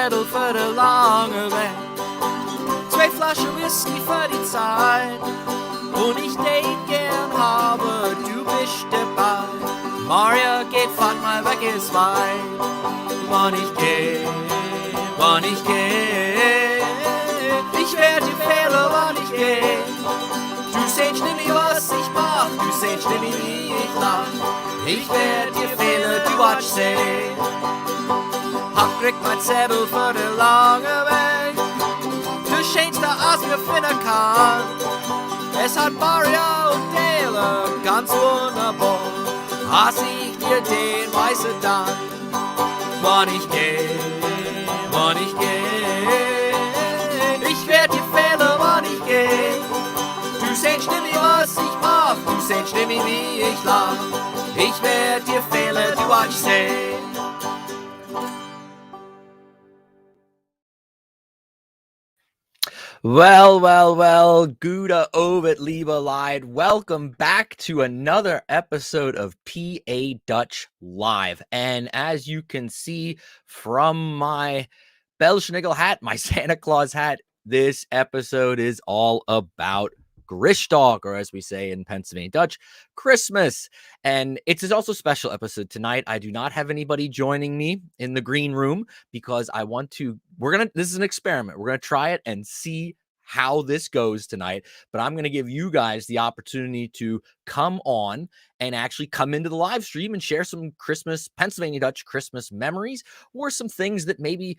Zettel für die lange Weg. 2 Flaschen Whisky für die Zeit. Und ich date gern habe, du bist dabei. Mario geht, fahrt mal weg, ist weit. Wann ich geh, ich werd dir fehlen, wann ich geh. Du sehst nicht, was ich mach, du sehst nicht, wie ich lach. Ich werd dir fehlen, du watsch sehen. Hab krieg mein Zettel für den langen Weg. Du schönste, als wir finden kann. Es hat Mario und Dale ganz wunderbar. Hass ich dir den weißen Dank. Wann ich geh, ich werd dir fehlen, wann ich geh. Du sehst nicht, was ich mach, du sehst nicht, wie ich lach. Ich werd dir fehlen, du watsch sehen. Well, Gouda Ovid Liebe Lied. Welcome back to another episode of PA Dutch Live. And as you can see from my Belschnigel hat, my Santa Claus hat, this episode is all about Grischtdaag, or as we say in Pennsylvania Dutch, Christmas. And it's also a special episode tonight. I do not have anybody joining me in the green room because I want to, this is an experiment. We're going to try it and see how this goes tonight, but I'm going to give you guys the opportunity to come on and actually come into the live stream and share some Christmas, Pennsylvania Dutch Christmas memories, or some things that maybe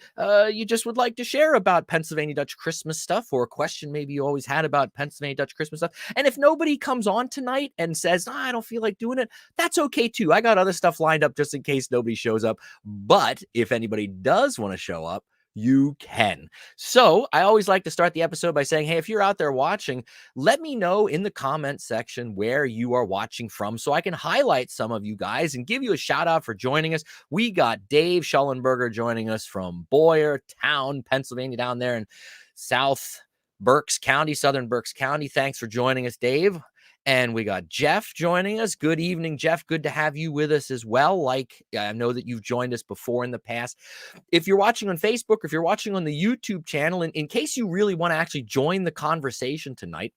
you just would like to share about Pennsylvania Dutch Christmas stuff, or a question maybe you always had about Pennsylvania Dutch Christmas stuff. And if nobody comes on tonight and says, I don't feel like doing it, that's okay too. I got other stuff lined up just in case nobody shows up. But if anybody does want to show up, you can. So I always like to start the episode by saying, hey, if you're out there watching, let me know in the comment section where you are watching from so I can highlight some of you guys and give you a shout out for joining us. We got Dave Schellenberger joining us from Boyertown, Pennsylvania, down there in South Berks County, Southern Berks County. Thanks for joining us, Dave. And we got Jeff joining us. Good evening, Jeff. Good to have you with us as well. Like, I know that you've joined us before in the past. If you're watching on Facebook, or if you're watching on the YouTube channel, and in case you really want to actually join the conversation tonight,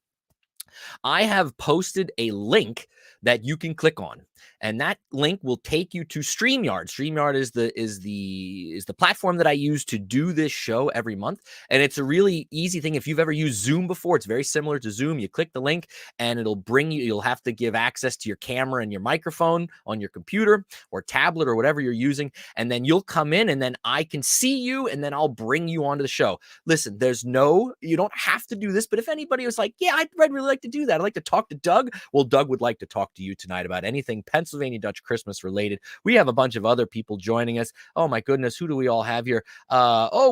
I have posted a link that you can click on, and that link will take you to StreamYard. StreamYard is the platform that I use to do this show every month, and it's a really easy thing. If you've ever used Zoom before, it's very similar to Zoom. You click the link, and it'll bring you. You'll have to give access to your camera and your microphone on your computer or tablet or whatever you're using, and then you'll come in, and then I can see you, and then I'll bring you onto the show. Listen, you don't have to do this, but if anybody was like, yeah, I'd really like to do that. I'd like to talk to Doug. Well, Doug would like to talk to you tonight about anything Pennsylvania Dutch Christmas related. We have a bunch of other people joining us. Oh my goodness, who do we all have here?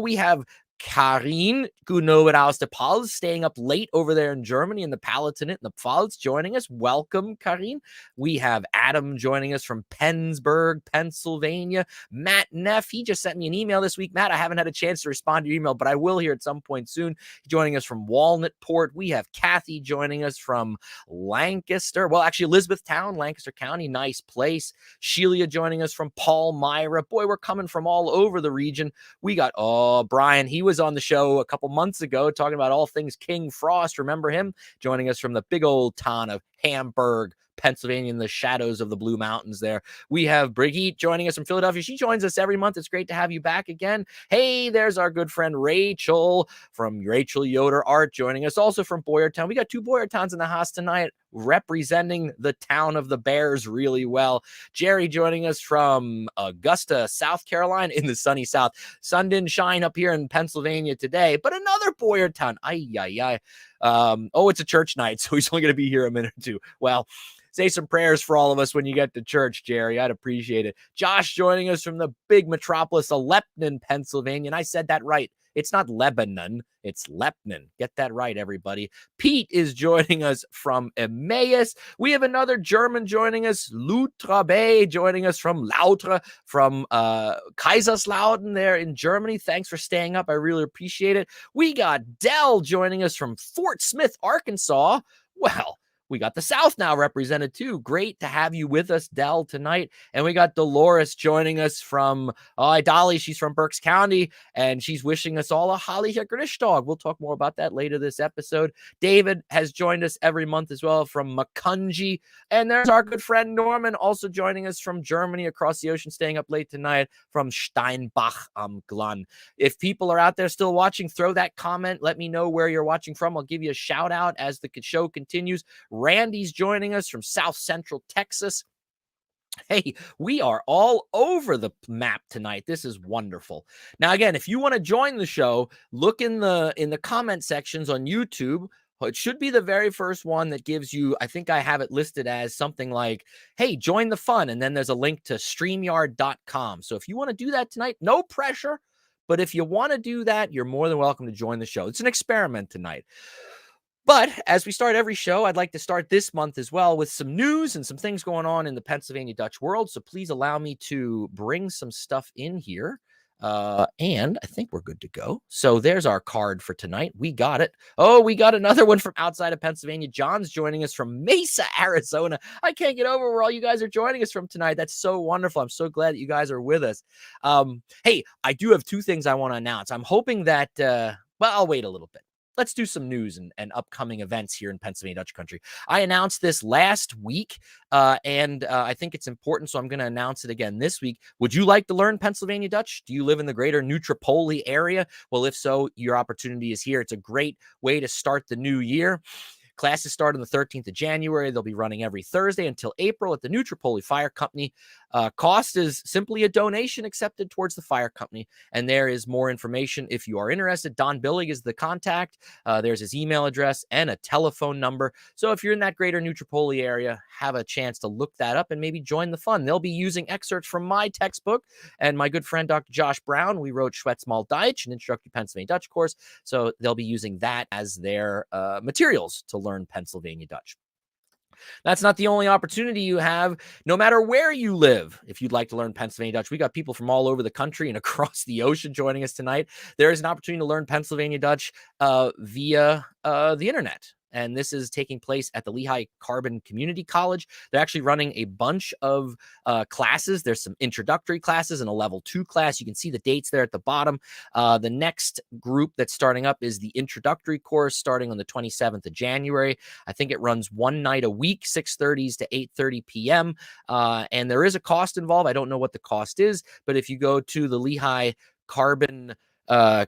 We have Karin Gunovat aus der Pfalz, staying up late over there in Germany in the Palatinate and the Pfalz, joining us. Welcome, Karin. We have Adam joining us from Pennsburg, Pennsylvania. Matt Neff, he just sent me an email this week. Matt, I haven't had a chance to respond to your email, but I will here at some point soon. Joining us from Walnutport. We have Kathy joining us from Lancaster. Well, actually, Elizabethtown, Lancaster County, nice place. Sheila joining us from Palmyra. Boy, we're coming from all over the region. We got, Brian, he was on the show a couple months ago talking about all things King Frost. Remember him? Joining us from the big old town of Hamburg, Pennsylvania, in the shadows of the Blue Mountains there. We have Brigitte joining us from Philadelphia. She joins us every month. It's great to have you back again. Hey, there's our good friend Rachel from Rachel Yoder Art joining us, also from Boyertown. We got 2 Boyertowns in the house tonight, representing the town of the Bears really well. Jerry joining us from Augusta, South Carolina, in the sunny South. Sun didn't shine up here in Pennsylvania today, but another Boyertown. It's a church night, so he's only going to be here a minute or two. Well, say some prayers for all of us when you get to church, Jerry. I'd appreciate it. Josh joining us from the big metropolis of Lebanon, Pennsylvania. And I said that right. It's not Lebanon, it's Lebanon. Get that right, everybody. Pete is joining us from Emmaus. We have another German joining us, Lutra Bay, joining us from Lautra, from Kaiserslautern there in Germany. Thanks for staying up. I really appreciate it. We got Dell joining us from Fort Smith, Arkansas. Well, we got the South now represented too. Great to have you with us, Del, tonight. And we got Dolores joining us from Dolly. She's from Berks County, and she's wishing us all a Hallicher Grischtdaag. We'll talk more about that later this episode. David has joined us every month as well from Makunji. And there's our good friend Norman also joining us from Germany across the ocean, staying up late tonight from Steinbach am Glan. If people are out there still watching, throw that comment. Let me know where you're watching from. I'll give you a shout out as the show continues. Randy's joining us from South Central Texas. Hey, we are all over the map tonight. This is wonderful. Now, again, if you want to join the show, look in the comment sections on YouTube. It should be the very first one that gives you, I think I have it listed as something like, hey, join the fun. And then there's a link to StreamYard.com. So if you want to do that tonight, no pressure. But if you want to do that, you're more than welcome to join the show. It's an experiment tonight. But as we start every show, I'd like to start this month as well with some news and some things going on in the Pennsylvania Dutch world. So please allow me to bring some stuff in here. And I think we're good to go. So there's our card for tonight. We got it. Oh, we got another one from outside of Pennsylvania. John's joining us from Mesa, Arizona. I can't get over where all you guys are joining us from tonight. That's so wonderful. I'm so glad that you guys are with us. Hey, I do have two things I want to announce. I'm hoping that, well, I'll wait a little bit. Let's do some news and upcoming events here in Pennsylvania Dutch country. I announced this last week, and I think it's important, so I'm going to announce it again this week. Would you like to learn Pennsylvania Dutch? Do you live in the greater Nutropoli area? Well, if so, your opportunity is here. It's a great way to start the new year. Classes start on the 13th of January. They'll be running every Thursday until April at the Nutropoli Fire Company. Cost is simply a donation accepted towards the fire company. And there is more information if you are interested. Don Billig is the contact. There's his email address and a telephone number. So if you're in that greater Nutropoli area, have a chance to look that up and maybe join the fun. They'll be using excerpts from my textbook and my good friend, Dr. Josh Brown. We wrote Schwetz mal Deutsch, an introductory Pennsylvania Dutch course. So they'll be using that as their materials to learn Pennsylvania Dutch. That's not the only opportunity you have. No matter where you live, if you'd like to learn Pennsylvania Dutch, we got people from all over the country and across the ocean joining us tonight. There is an opportunity to learn Pennsylvania Dutch via the internet. And this is taking place at the Lehigh Carbon Community College. They're actually running a bunch of classes. There's some introductory classes and a level 2 class. You can see the dates there at the bottom. The next group that's starting up is the introductory course starting on the 27th of January. I think it runs one night a week, 6:30 to 8:30 p.m. And there is a cost involved. I don't know what the cost is, but if you go to the Lehigh Carbon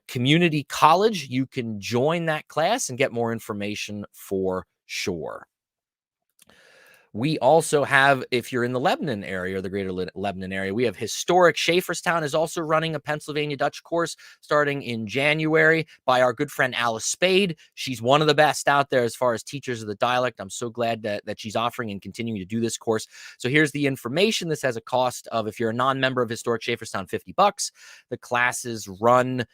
Community College, you can join that class and get more information for sure. We also have, if you're in the Lebanon area or the greater Lebanon area, we have historic Schaefferstown is also running a Pennsylvania Dutch course starting in January by our good friend Alice Spade. She's one of the best out there as far as teachers of the dialect. I'm so glad that she's offering and continuing to do this course. So here's the information. This has a cost of, if you're a non-member of Historic Schaefferstown, $50. The classes run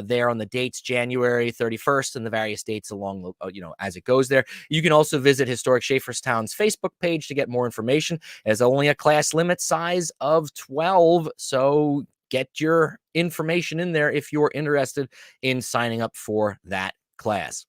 there on the dates January 31st and the various dates along, as it goes there. You can also visit Historic Schaefferstown's Facebook page to get more information. It has only a class limit size of 12, so get your information in there if you're interested in signing up for that class.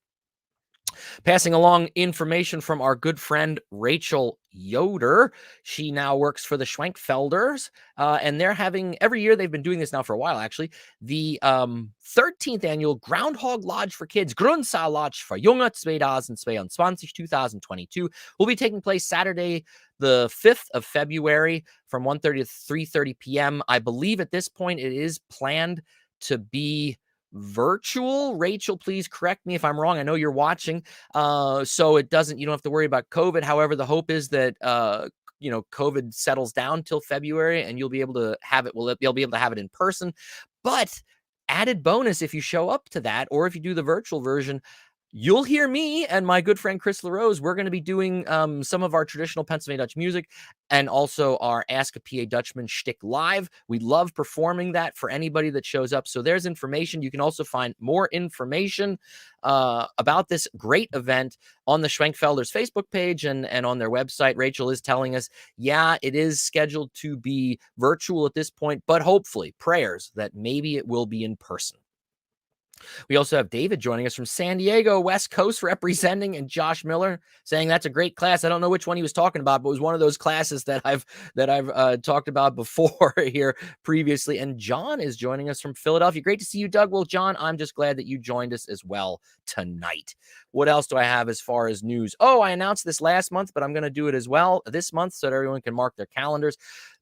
Passing along information from our good friend Rachel Yoder. She now works for the Schwenkfelders, and they're having, every year, they've been doing this now for a while actually, the 13th annual Groundhog Lodge for Kids, Grundsaal Lodge for Junge 2022, will be taking place Saturday the 5th of February from 1:30 to 3:30 p.m. I believe at this point it is planned to be virtual. Rachel, please correct me if I'm wrong. I know you're watching, so you don't have to worry about COVID. However, the hope is that COVID settles down till February and you'll be able to have it. You'll be able to have it in person. But added bonus, if you show up to that, or if you do the virtual version, you'll hear me and my good friend Chris LaRose. We're going to be doing some of our traditional Pennsylvania Dutch music and also our Ask a PA Dutchman shtick live. We love performing that for anybody that shows up. So there's information. You can also find more information about this great event on the Schwenkfelders Facebook page and on their website. Rachel is telling us, yeah, it is scheduled to be virtual at this point, but hopefully prayers that maybe it will be in person. We also have David joining us from San Diego, West Coast representing, and Josh Miller saying that's a great class. I don't know which one he was talking about, but it was one of those classes that I've talked about before here previously. And John is joining us from Philadelphia. Great to see you, Doug. Well, John, I'm just glad that you joined us as well tonight. What else do I have as far as news? Oh, I announced this last month, but I'm going to do it as well this month so that everyone can mark their calendars.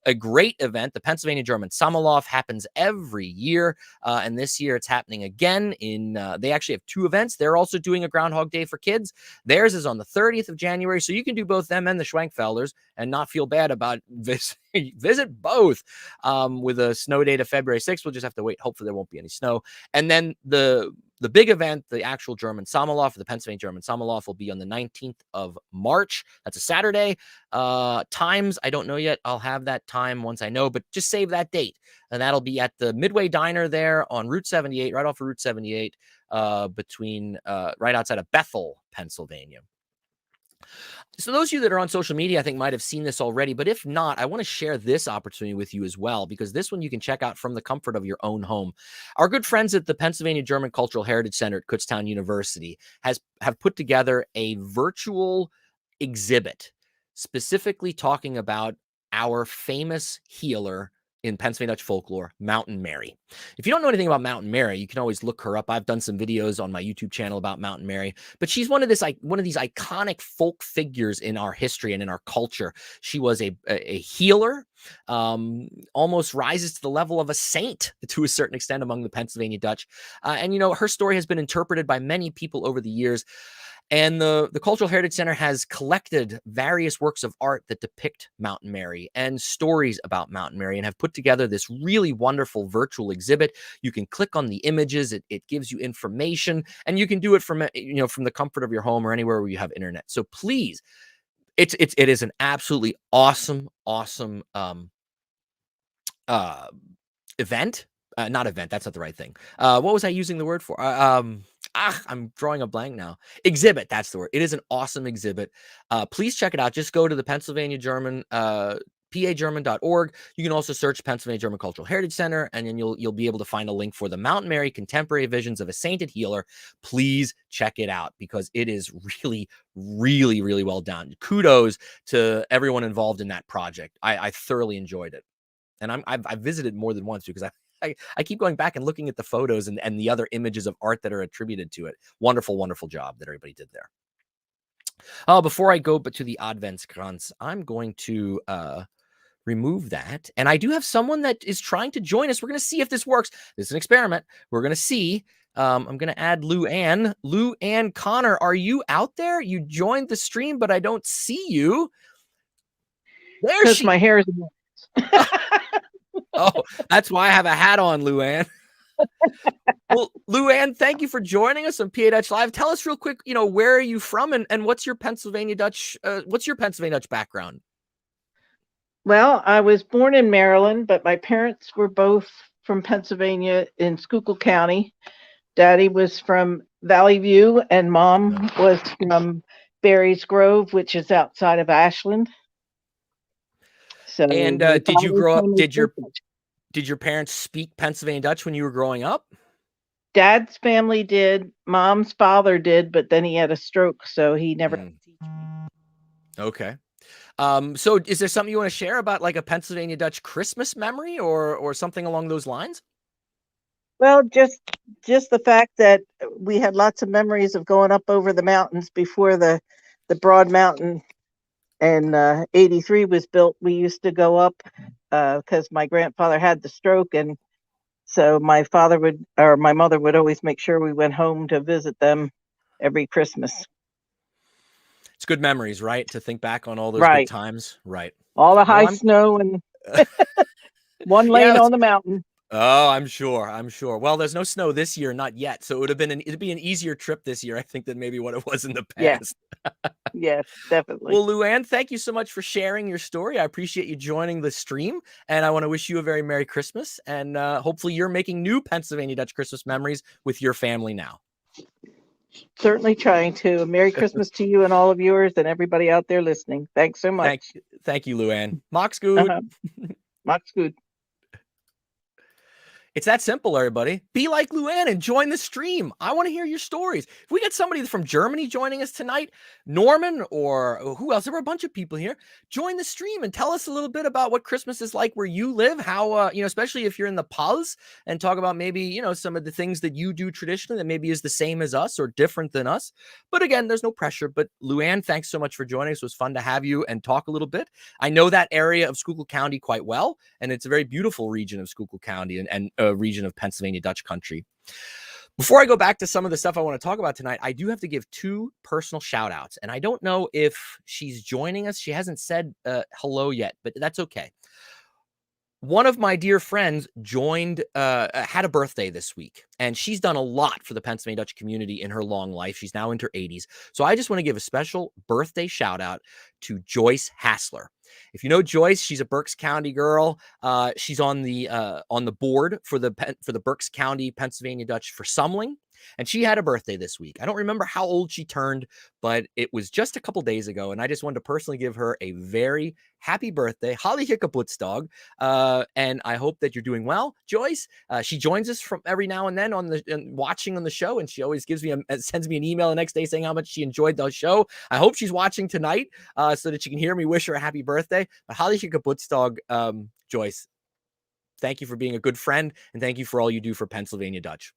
A great event, the Pennsylvania German Samolof, happens every year. And this year it's happening again they actually have two events. They're also doing a Groundhog Day for kids. Theirs is on the 30th of January. So you can do both them and the Schwenkfelders and not feel bad about visit both with a snow date of February 6th. We'll just have to wait. Hopefully there won't be any snow. And then the big event, the actual German Samolof, the Pennsylvania German Samolof, will be on the 19th of March. That's a Saturday. Times, I don't know yet. I'll have that time once I know, but just save that date. And that'll be at the Midway Diner there on Route 78, right off of Route 78, right outside of Bethel, Pennsylvania. So those of you that are on social media, I think might have seen this already, but if not, I want to share this opportunity with you as well, because this one you can check out from the comfort of your own home. Our good friends at the Pennsylvania German Cultural Heritage Center at Kutztown University have put together a virtual exhibit specifically talking about our famous healer in Pennsylvania Dutch folklore, Mountain Mary. If you don't know anything about Mountain Mary, you can always look her up. I've done some videos on my YouTube channel about Mountain Mary, but she's one of these iconic folk figures in our history and in our culture. She was a healer, almost rises to the level of a saint to a certain extent among the Pennsylvania Dutch. And, you know, her story has been interpreted by many people over the years. And the Cultural Heritage Center has collected various works of art that depict Mountain Mary and stories about Mountain Mary and have put together this really wonderful virtual exhibit. You can click on the images. It gives you information, and you can do it from the comfort of your home or anywhere where you have internet. So please, it is an absolutely awesome event. Not event. That's not the right thing. What was I using the word for? I'm drawing a blank now. Exhibit. That's the word. It is an awesome exhibit. Please check it out. Just go to the Pennsylvania German, pagerman.org. You can also search Pennsylvania German Cultural Heritage Center, and then you'll be able to find a link for the Mountain Mary Contemporary Visions of a Sainted Healer. Please check it out because it is really, really, really well done. Kudos to everyone involved in that project. I thoroughly enjoyed it. And I've visited more than once because I keep going back and looking at the photos and the other images of art that are attributed to it. Wonderful, wonderful job that everybody did there. Before I go to the Adventskranz, I'm going to remove that. And I do have someone that is trying to join us. We're going to see if this works. This is an experiment. We're going to see. I'm going to add Lou Ann. Lou Ann Connor, are you out there? You joined the stream, but I don't see you. There because my hair is. Oh, that's why I have a hat on, Luann. Well, Luann, thank you for joining us on PA Dutch Live. Tell us real quick, where are you from and what's your Pennsylvania Dutch background? Well, I was born in Maryland, but my parents were both from Pennsylvania in Schuylkill County. Daddy was from Valley View and Mom was from Berry's Grove, which is outside of Ashland. So, and did you grow up? Did your parents speak Pennsylvania Dutch when you were growing up? Dad's family did. Mom's father did, but then he had a stroke, so he never teach me. Okay. So is there something you want to share about like a Pennsylvania Dutch Christmas memory or something along those lines? Well, just the fact that we had lots of memories of going up over the mountains before the Broad Mountain and 83 was built. We used to go up because my grandfather had the stroke, and so my mother would always make sure we went home to visit them every Christmas. It's good memories, right? To think back on all those good times, right? All the high snow and one lane on the mountain. Oh, I'm sure. Well, there's no snow this year, not yet. So it'd be an easier trip this year, I think, than maybe what it was in the past. Yes, definitely. Well, Luann, thank you so much for sharing your story. I appreciate you joining the stream, and I want to wish you a very Merry Christmas. And hopefully, you're making new Pennsylvania Dutch Christmas memories with your family now. Certainly trying to. Merry Christmas to you and all of yours and everybody out there listening. Thanks so much. Thank you, Luann. Macht's gut. Macht's gut. It's that simple, everybody. Be like Luann and join the stream. I want to hear your stories. If we get somebody from Germany joining us tonight, Norman or who else? There were a bunch of people here. Join the stream and tell us a little bit about what Christmas is like where you live, how, especially if you're in the Pals, and talk about maybe, some of the things that you do traditionally that maybe is the same as us or different than us. But again, there's no pressure. But Luann, thanks so much for joining us. It was fun to have you and talk a little bit. I know that area of Schuylkill County quite well, and it's a very beautiful region of Schuylkill County and a region of Pennsylvania Dutch country. Before I go back to some of the stuff I want to talk about tonight, I do have to give two personal shout outs. And I don't know if she's joining us. She hasn't said hello yet, but that's okay. One of my dear friends had a birthday this week, and she's done a lot for the Pennsylvania Dutch community in her long life. She's now in her 80s. So I just want to give a special birthday shout out to Joyce Hassler. If you know Joyce, she's a Berks County girl. She's on the board for the Berks County Pennsylvania Dutch for Sumling, and she had a birthday this week. I don't remember how old she turned, but it was just a couple days ago, and I just wanted to personally give her a very happy birthday, Hallicher Grischtdaag, and I hope that you're doing well, Joyce. She joins us from every now and then watching on the show, and she always sends me an email the next day saying how much she enjoyed the show. I hope she's watching tonight so that she can hear me wish her a happy birthday. But Hallicher Grischtdaag, Joyce, thank you for being a good friend, and thank you for all you do for Pennsylvania Dutch.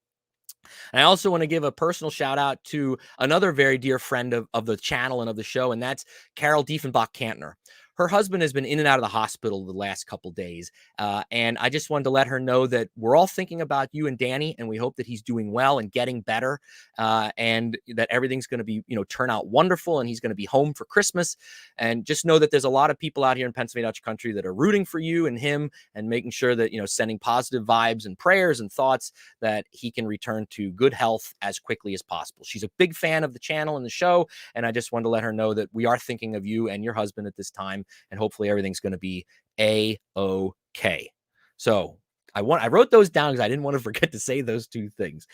And I also want to give a personal shout out to another very dear friend of the channel and of the show, and that's Carol Diefenbach Kantner. Her husband has been in and out of the hospital the last couple days, and I just wanted to let her know that we're all thinking about you and Danny, and we hope that he's doing well and getting better, and that everything's going to be, turn out wonderful, and he's going to be home for Christmas. And just know that there's a lot of people out here in Pennsylvania Dutch country that are rooting for you and him, and making sure that, sending positive vibes and prayers and thoughts that he can return to good health as quickly as possible. She's a big fan of the channel and the show, and I just wanted to let her know that we are thinking of you and your husband at this time, and hopefully everything's going to be A-OK. So I wrote those down because I didn't want to forget to say those two things.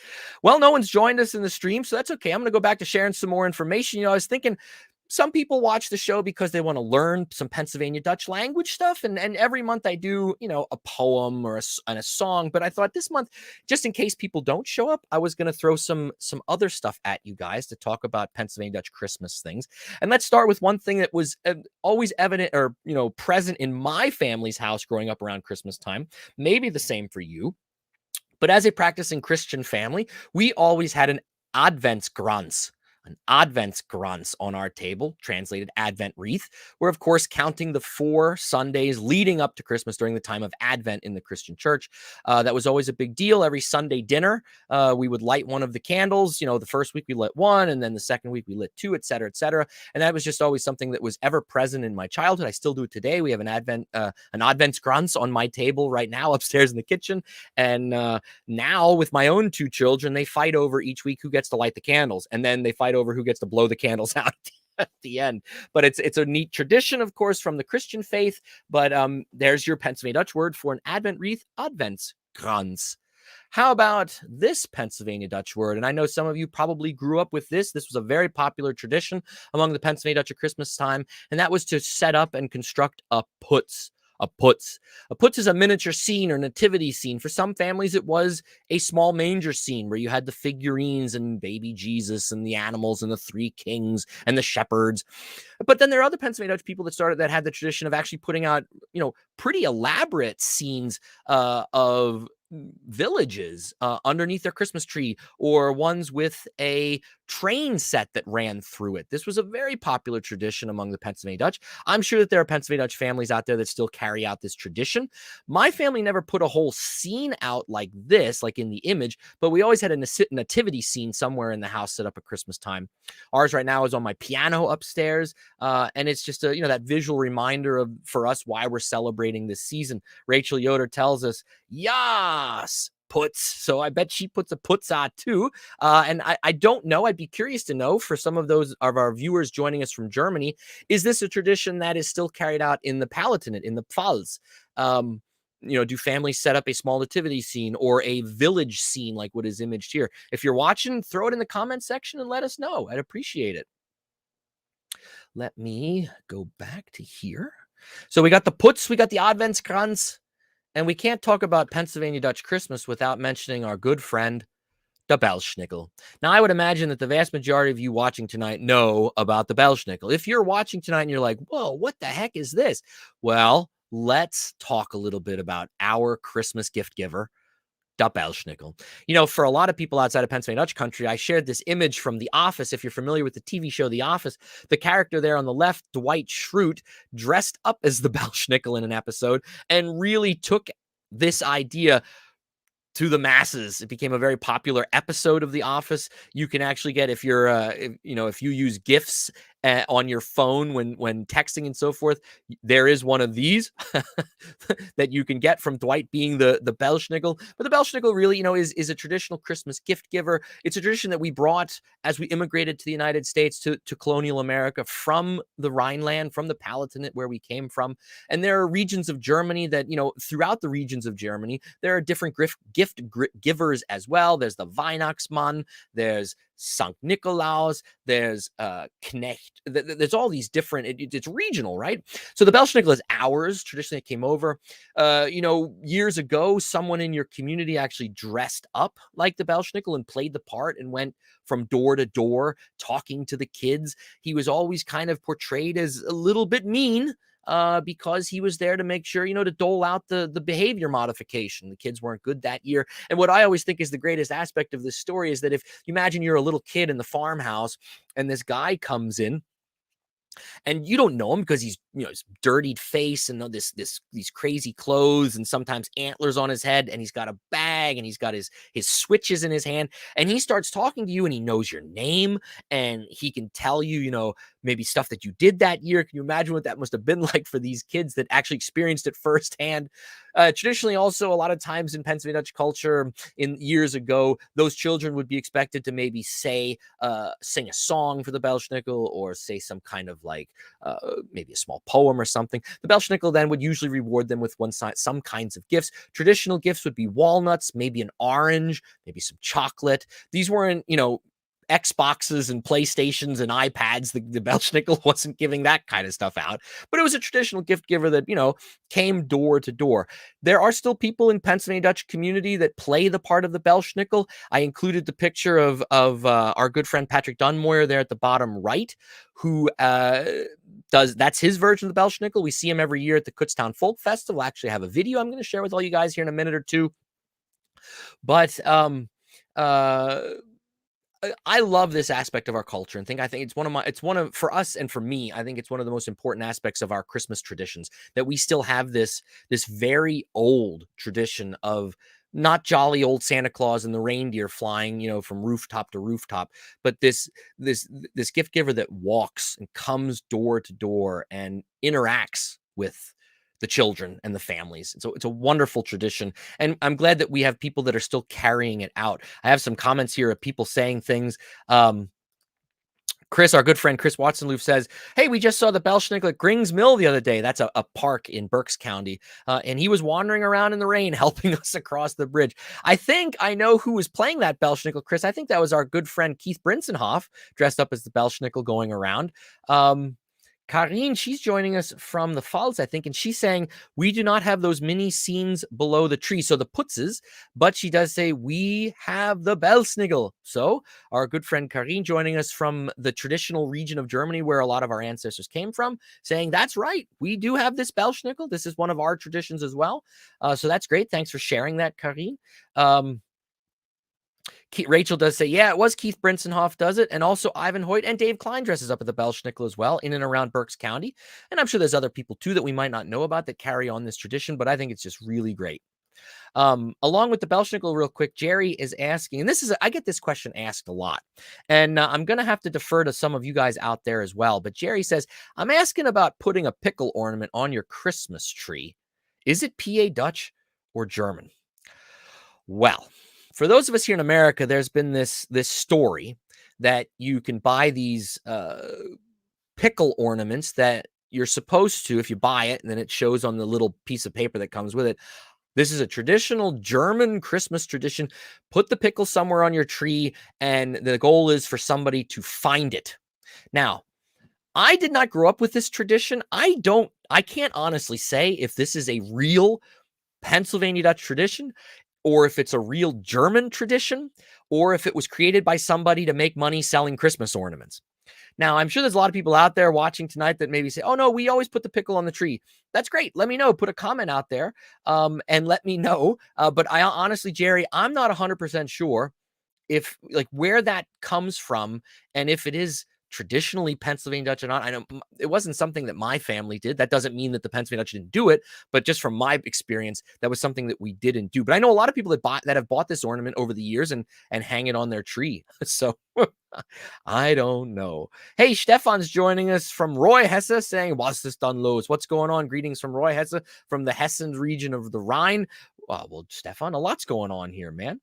Well, no one's joined us in the stream, so that's okay. I'm going to go back to sharing some more information. I was thinking some people watch the show because they want to learn some Pennsylvania Dutch language stuff. And every month I do, a poem or a song. But I thought this month, just in case people don't show up, I was going to throw some other stuff at you guys to talk about Pennsylvania Dutch Christmas things. And let's start with one thing that was always evident or, present in my family's house growing up around Christmas time. Maybe the same for you. But as a practicing Christian family, we always had an Adventskrans on our table, translated Advent wreath. We're, of course, counting the 4 Sundays leading up to Christmas during the time of Advent in the Christian church. That was always a big deal. Every Sunday dinner, we would light one of the candles. The first week we lit one, and then the second week we lit 2, et cetera, et cetera. And that was just always something that was ever present in my childhood. I still do it today. We have an Adventskrans on my table right now upstairs in the kitchen. And now with my own 2 children, they fight over each week who gets to light the candles, and then they fight over who gets to blow the candles out at the end. But it's a neat tradition, of course, from the Christian faith. But there's your Pennsylvania Dutch word for an Advent wreath, Adventskrans. How about this Pennsylvania Dutch word? And I know some of you probably grew up with this. This was a very popular tradition among the Pennsylvania Dutch at Christmas time, and that was to set up and construct a putz. A putz. A putz is a miniature scene or nativity scene. For some families, it was a small manger scene where you had the figurines and baby Jesus and the animals and the 3 kings and the shepherds. But then there are other Pennsylvania Dutch people that had the tradition of actually putting out, pretty elaborate scenes of villages underneath their Christmas tree, or ones with a train set that ran through it. This was a very popular tradition among the Pennsylvania Dutch. I'm sure that there are Pennsylvania Dutch families out there that still carry out this tradition. My family never put a whole scene out like this, like in the image, but we always had a nativity scene somewhere in the house set up at Christmas time. Ours right now is on my piano upstairs, and it's just that visual reminder for us why we're celebrating this season. Rachel Yoder tells us, "Yas, puts." So I bet she puts a puts out too. And I don't know. I'd be curious to know, for some of those of our viewers joining us from Germany, is this a tradition that is still carried out in the Palatinate, in the Pfalz? Do families set up a small nativity scene or a village scene like what is imaged here? If you're watching, throw it in the comment section and let us know. I'd appreciate it. Let me go back to here. So we got the puts, we got the Adventskrans. And we can't talk about Pennsylvania Dutch Christmas without mentioning our good friend, the Belschnickel. Now, I would imagine that the vast majority of you watching tonight know about the Belschnickel. If you're watching tonight and you're like, whoa, what the heck is this? Well, let's talk a little bit about our Christmas gift giver, the Belschnickel. You know, for a lot of people outside of Pennsylvania Dutch country, I shared this image from The Office. If you're familiar with the TV show The Office, the character there on the left, Dwight Schrute, dressed up as the Belschnickel in an episode and really took this idea to the masses. It became a very popular episode of The Office. You can actually get, if you're, if you use GIFs on your phone when texting and so forth, there is one of these that you can get from Dwight being the Belschnickel. But the Belschnickel really, is a traditional Christmas gift giver. It's a tradition that we brought as we immigrated to the United States, to colonial America, from the Rhineland, from the Palatinate, where we came from. And there are regions of Germany that, throughout the regions of Germany, there are different gift givers as well. There's the Weihnachtsmann, there's Sankt Nikolaus, there's Knecht. There's all these different, it's regional, right? So the Belschnickel is ours. Traditionally, it came over. Years ago, someone in your community actually dressed up like the Belschnickel and played the part and went from door to door talking to the kids. He was always kind of portrayed as a little bit mean, because he was there to make sure, to dole out the behavior modification. The kids weren't good that year. And what I always think is the greatest aspect of this story is that if you imagine you're a little kid in the farmhouse and this guy comes in, and you don't know him because he's, his dirtied face and these crazy clothes and sometimes antlers on his head, and he's got a bag and he's got his switches in his hand, and he starts talking to you and he knows your name and he can tell you, maybe stuff that you did that year. Can you imagine what that must have been like for these kids that actually experienced it firsthand? Traditionally, also, a lot of times in Pennsylvania Dutch culture, in years ago, those children would be expected to maybe sing a song for the Belschnickel, or say some kind of maybe a small poem or something. The Belschnickel then would usually reward them with some kinds of gifts. Traditional gifts would be walnuts, maybe an orange, maybe some chocolate. These weren't, Xboxes and PlayStations and iPads. The Belschnickel wasn't giving that kind of stuff out, but it was a traditional gift giver that, came door to door. There are still people in Pennsylvania Dutch community that play the part of the Belschnickel. I included the picture of our good friend Patrick Dunmoyer there at the bottom right, who that's his version of the Belschnickel. We see him every year at the Kutztown Folk Festival. I actually have a video I'm going to share with all you guys here in a minute or two. But I love this aspect of our culture, and I think for us and for me, I think it's one of the most important aspects of our Christmas traditions, that we still have this very old tradition of not jolly old Santa Claus and the reindeer flying, from rooftop to rooftop, but this gift giver that walks and comes door to door and interacts with the children and the families. And so it's a wonderful tradition. And I'm glad that we have people that are still carrying it out. I have some comments here of people saying things. Chris, our good friend Chris Watson-Loof says, hey, we just saw the Belschnickel at Grings Mill the other day. That's a park in Berks County. And he was wandering around in the rain, helping us across the bridge. I think I know who was playing that Belschnickel, Chris. I think that was our good friend Keith Brinsenhoff, dressed up as the Belschnickel, going around. Karine, she's joining us from the Pfalz, I think, and she's saying we do not have those mini scenes below the tree, so the putzes, but she does say we have the Belschnickel. So our good friend Karine joining us from the traditional region of Germany where a lot of our ancestors came from, saying that's right, we do have this Belschnickel. This is one of our traditions as well. So that's great. Thanks for sharing that, Karine. Rachel does say, yeah, it was Keith Brinsenhoff does it. And also Ivan Hoyt and Dave Klein dresses up at the Belschnickel as well, in and around Berks County. And I'm sure there's other people too that we might not know about that carry on this tradition, but I think it's just really great. Along with the Belschnickel, real quick, Jerry is asking, and I get this question asked a lot, and I'm going to have to defer to some of you guys out there as well. But Jerry says, I'm asking about putting a pickle ornament on your Christmas tree. Is it PA Dutch or German? Well, for those of us here in America, there's been this story that you can buy these pickle ornaments that you're supposed to, if you buy it, and then it shows on the little piece of paper that comes with it. This is a traditional German Christmas tradition. Put the pickle somewhere on your tree, and the goal is for somebody to find it. Now, I did not grow up with this tradition. I can't honestly say if this is a real Pennsylvania Dutch tradition, or if it's a real German tradition, or if it was created by somebody to make money selling Christmas ornaments. Now, I'm sure there's a lot of people out there watching tonight that maybe say, oh, no, we always put the pickle on the tree. That's great. Let me know. Put a comment out there and let me know. But I honestly, Jerry, I'm not 100% sure if like where that comes from and if it is traditionally Pennsylvania Dutch or not. I know it wasn't something that my family did. That doesn't mean that the Pennsylvania Dutch didn't do it, but just from my experience, that was something that we didn't do. But I know a lot of people that have bought this ornament over the years and hang it on their tree. So I don't know. Hey, Stefan's joining us from Roy Hesse saying, was this done lows? What's going on? Greetings from Roy Hesse from the Hessen region of the Rhine. Well, Stefan, a lot's going on here, man.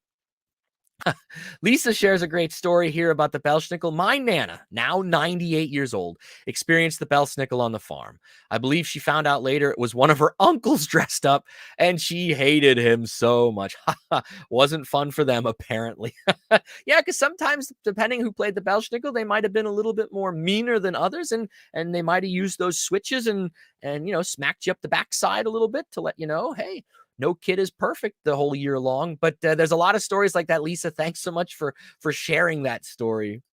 Lisa shares a great story here about the Belsnickel. My Nana, now 98 years old, experienced the Belsnickel on the farm. I believe she found out later it was one of her uncles dressed up, and she hated him so much. Wasn't fun for them, apparently. Yeah, because sometimes, depending who played the Belsnickel, they might have been a little bit more meaner than others, and they might have used those switches and smacked you up the backside a little bit to let you know, hey, no kid is perfect the whole year long, but there's a lot of stories like that. Lisa, thanks so much for sharing that story.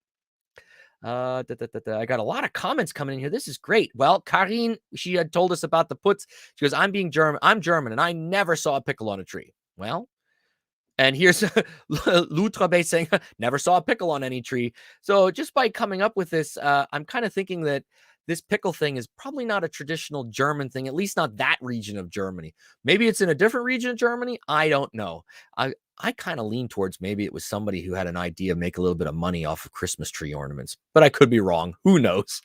I got a lot of comments coming in here. This is great. Well, Karine, she had told us about the puts. She goes, I'm German, and I never saw a pickle on a tree. Well, and here's Lutrabe saying, never saw a pickle on any tree. So just by coming up with this, I'm kind of thinking that this pickle thing is probably not a traditional German thing, at least not that region of Germany. Maybe it's in a different region of Germany. I don't know. I kind of lean towards maybe it was somebody who had an idea to make a little bit of money off of Christmas tree ornaments, but I could be wrong. Who knows?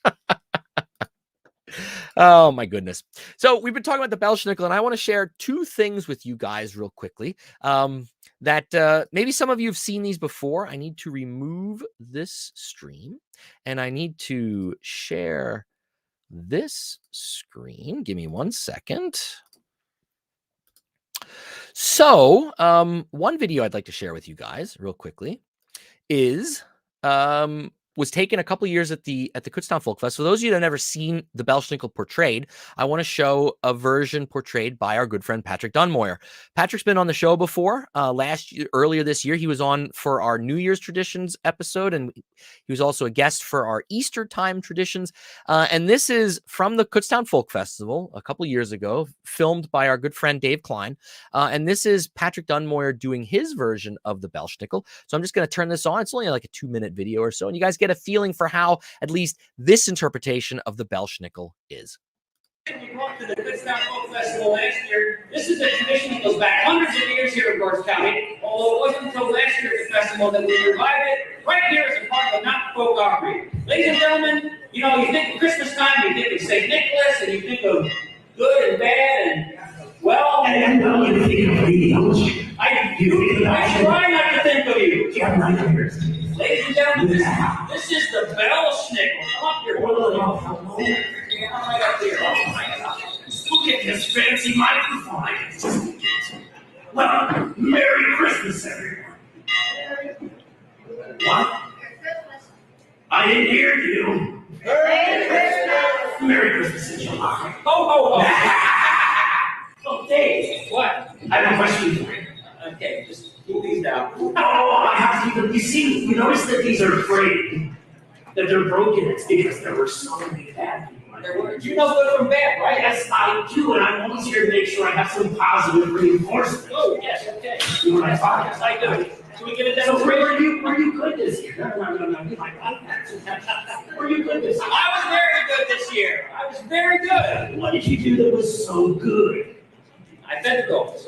Oh, my goodness. So we've been talking about the Belsnickel, and I want to share two things with you guys real quickly that maybe some of you have seen these before. I need to remove this stream, and I need to share this screen. Give me 1 second. So one video I'd like to share with you guys real quickly is was taken a couple years at the Kutztown Folk Fest. For those of you that have never seen the Belsnickel portrayed, I want to show a version portrayed by our good friend Patrick Dunmoyer. Patrick's been on the show before. Earlier this year, he was on for our New Year's traditions episode, and he was also a guest for our Easter time traditions. And this is from the Kutztown Folk Festival a couple years ago, filmed by our good friend Dave Klein. And this is Patrick Dunmoyer doing his version of the Belsnickel. So I'm just going to turn this on. It's only like a 2-minute video or so, and you guys get a feeling for how at least this interpretation of the Belsnickel is. We brought to the Grischtdaags Folk Festival last year. This is a tradition that goes back hundreds of years here in Gorge County, although it wasn't until last year at the festival that we revived it right here as a part of the Mountain Folk Armory. Ladies and gentlemen, you think of Christmas time, you think of St. Nicholas, and you think of good and bad, and well, and you think of me. I try not to think of you. You have nightmares. Ladies and gentlemen, this is the Belsnickel. Come up here. Right up here. Look at this fancy microphone. I can just get. Well, Merry Christmas, everyone. What? I didn't hear you. Merry Christmas. Merry Christmas in July. Ho, ho, ho. Oh, Dave. What? I have a question for you. Okay, just move these down. Oh, I have to. You see, you notice that these are afraid that they're broken. It's because there were so many bad people. You know good from bad, right? Yes, I do, and I'm always here to make sure I have some positive reinforcement. Oh, yes, okay. You know what I thought? Yes, I do. Can we get a So demonstration? were you good this year? No. My God. Were you good this year? I was very good this year. I was very good. What did you do that was so good? I fed the goats.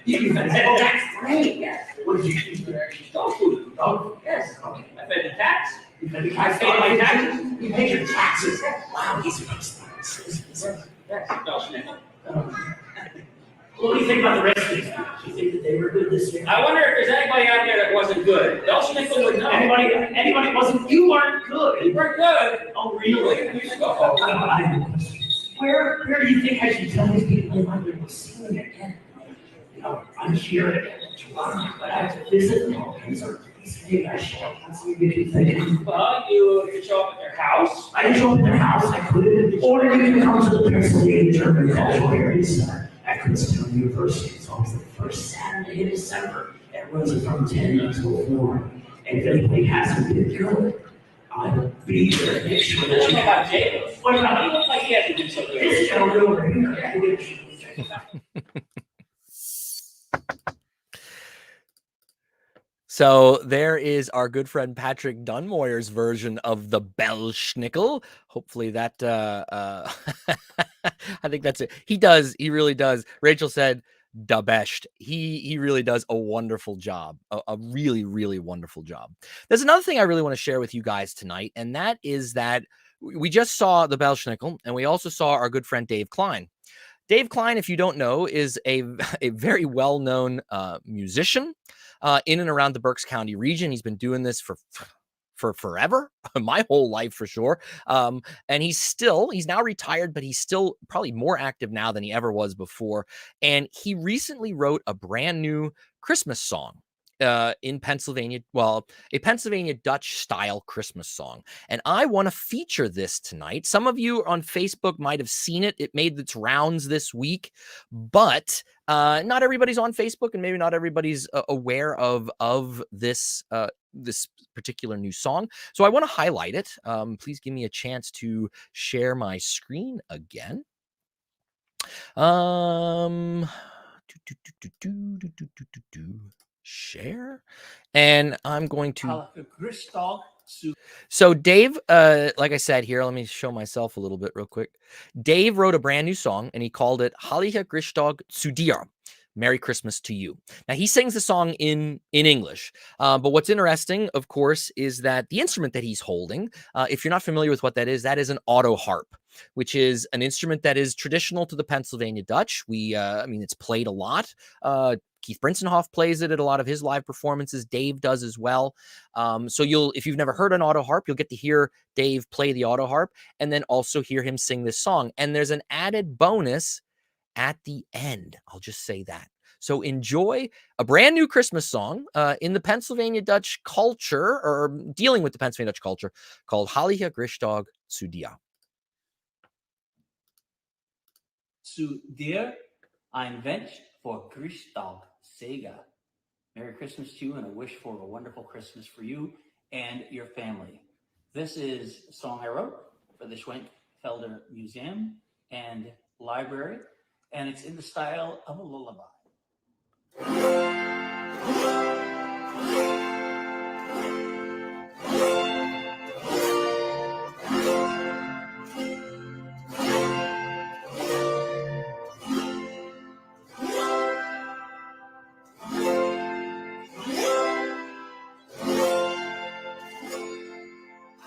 You fed the goats. That's great. Yes. What did you do? Dog food. Oh, yes. Okay. I fed the cats. You fed the I cats. paid my taxes. You paid your taxes. Wow, these are nice things. Yes, Belsnickel. What do you think about the rest of these people? Do you think that they were good this year? I wonder if there's anybody out there that wasn't good. Belsnickel would know. Anybody wasn't? You weren't good. You weren't good. Oh, really? You should go home. Where do you think I should tell these people in my room to see me again? I'm here at Toronto, but I have to visit them all. These are maybe I show up. That's what you think. Well, you could show up at their house. I can show up at their house. I could. Or you can come to the Pennsylvania German Cultural Area Center at Kutztown University. It's always the first Saturday in December. It runs from 10 until 4. And if anybody hasn't been good, I'll be there to make sure that you have it. What about you? Look like he has to do something. This gentleman over here. So there is our good friend Patrick Dunmoyer's version of the Belschnickel. Hopefully that, I think that's it. He really does. Rachel said, da best. He really does a wonderful job, a really, really wonderful job. There's another thing I really want to share with you guys tonight, and that is that we just saw the Belschnickel, and we also saw our good friend Dave Klein. Dave Klein, if you don't know, is a very well-known musician in and around the Berks County region. He's been doing this for forever, my whole life for sure. And he's now retired, but he's still probably more active now than he ever was before. And he recently wrote a brand new Christmas song in Pennsylvania, a Pennsylvania Dutch style Christmas song. And I want to feature this tonight. Some of you on Facebook might have seen it. It made its rounds this week, but not everybody's on Facebook, and maybe not everybody's aware of this this particular new song. So I want to highlight it. Please give me a chance to share my screen again. Share, and I'm going to. So Dave, like I said here, let me show myself a little bit real quick. Dave wrote a brand new song, and he called it Hallicher Grischtdaag zu dir. Merry Christmas to you. Now, he sings the song in English, but what's interesting, of course, is that the instrument that he's holding, if you're not familiar with what that is an auto harp, which is an instrument that is traditional to the Pennsylvania Dutch. I mean, it's played a lot. Keith Brinsenhoff plays it at a lot of his live performances. Dave does as well. So if you've never heard an auto harp, you'll get to hear Dave play the auto harp and then also hear him sing this song. And there's an added bonus at the end. I'll just say that. So enjoy a brand new Christmas song in the Pennsylvania Dutch culture, or dealing with the Pennsylvania Dutch culture, called Hallicher Grischtdaag zu dir. Zu dir ein Wunsch for Grischtdaag Sega. Merry Christmas to you, and a wish for a wonderful Christmas for you and your family. This is a song I wrote for the Schwenkfelder Museum and Library, and it's in the style of a lullaby.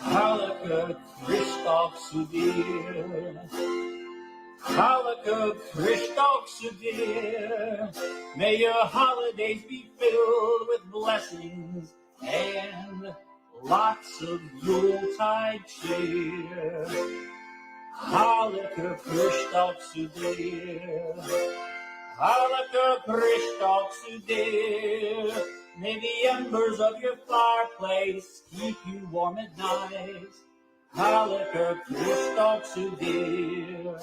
Hallicher Grischtdaag zu dir. Hallicher Grischtdaag zu dir. May your holidays be filled with blessings and lots of Yuletide cheer. Hallicher Grischtdaag zu dir. Hallicher Grischtdaag zu dir. May the embers of your fireplace keep you warm at night. Hallicher Grischtdaag zu dir.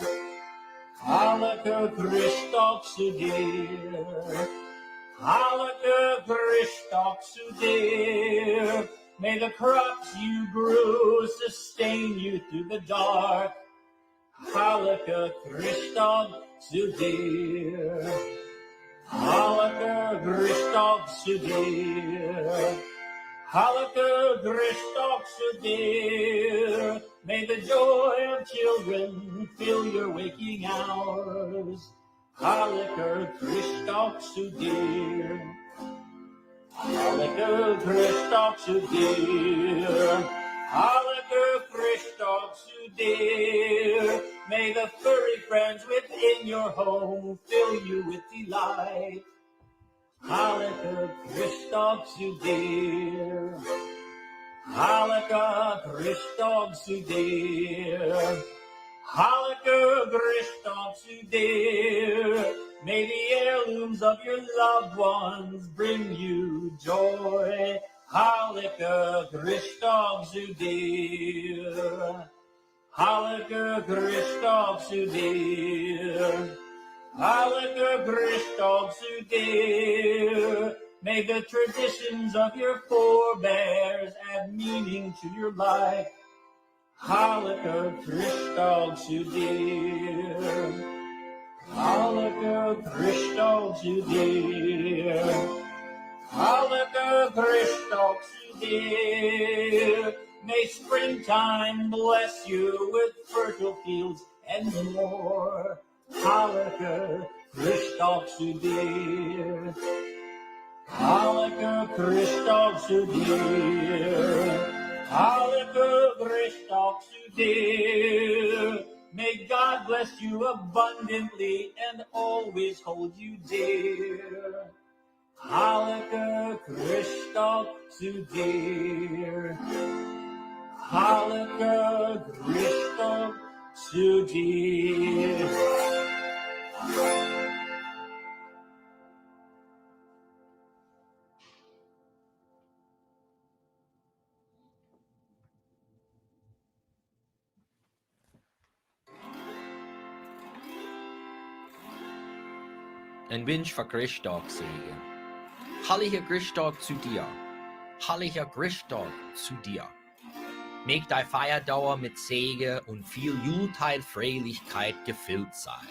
Hallicher Grischtdaag zu dir. Hallicher Grischtdaag zu dir. May the crops you grew sustain you through the dark. Hallicher Grischtdaag zu dir. Hallicher Grischtdaag zu dir. Hallicher Grischtdaag zu dir. May the joy of children fill your waking hours. Hallicher Grischtdaag zu dir. Hallicher Grischtdaag zu dir. Hallicher Grischtdaag zu dir. May the furry friends within your home fill you with delight. Hallicher Grischtdaag zu dir. Hallicher Grischtdaag zu dir. Hallicher Grischtdaag zu dir. May the heirlooms of your loved ones bring you joy. Hallicher Grischtdaag zu dir. Hallicher Grischtdaag zu dir. Hallicher Grischtdaag dir. May the traditions of your forebears add meaning to your life. Hallicher Grischtdaag dir. Hallicher Grischtdaag dir. Hallicher Grischtdaag dir. May springtime bless you with fertile fields and more. Hallicher Grischtdaag dir. Hallicher Grischtdaag dir. Hallicher Grischtdaag dir. May God bless you abundantly and always hold you dear. Hallicher Grischtdaag dir. Hallicher Grischtdaag dir. Ein Wunsch für Grischtdaag Segen. Hallicher Grischtdaag zu dir. Hallicher Grischtdaag zu dir. Meg dein Feierdauer mit Segen und viel Julteil Freilichkeit gefüllt sein.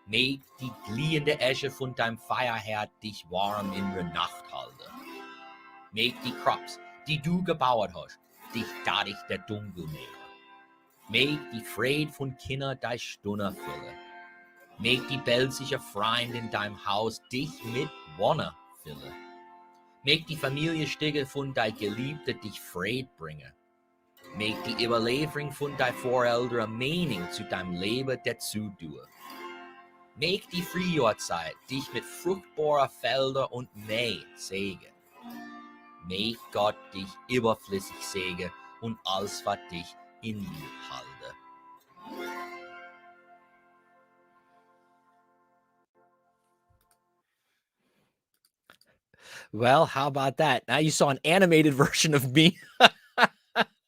Meg die glühende Esche von deinem Feierherd dich warm in der Nacht halten. Meg die Crops, die du gebaut hast, dich dadurch der Dunkel nähren. Meg die Fried von Kinder dein Stunde füllen. Meg die belgische Freund in deinem Haus dich mit Wonne füllen. Meg die Familienstücke von dein Geliebte dich Fried bringen. Meg die Überlieferung von dein Voreltern Mening zu deinem Leben dazu tun. Meg die Frühjahrzeit dich mit fruchtbarer Felder und Mäh segnen. Meg Gott dich überflüssig segnen und alles, was dich in Lieb halte. Well, how about that? Now you saw an animated version of me.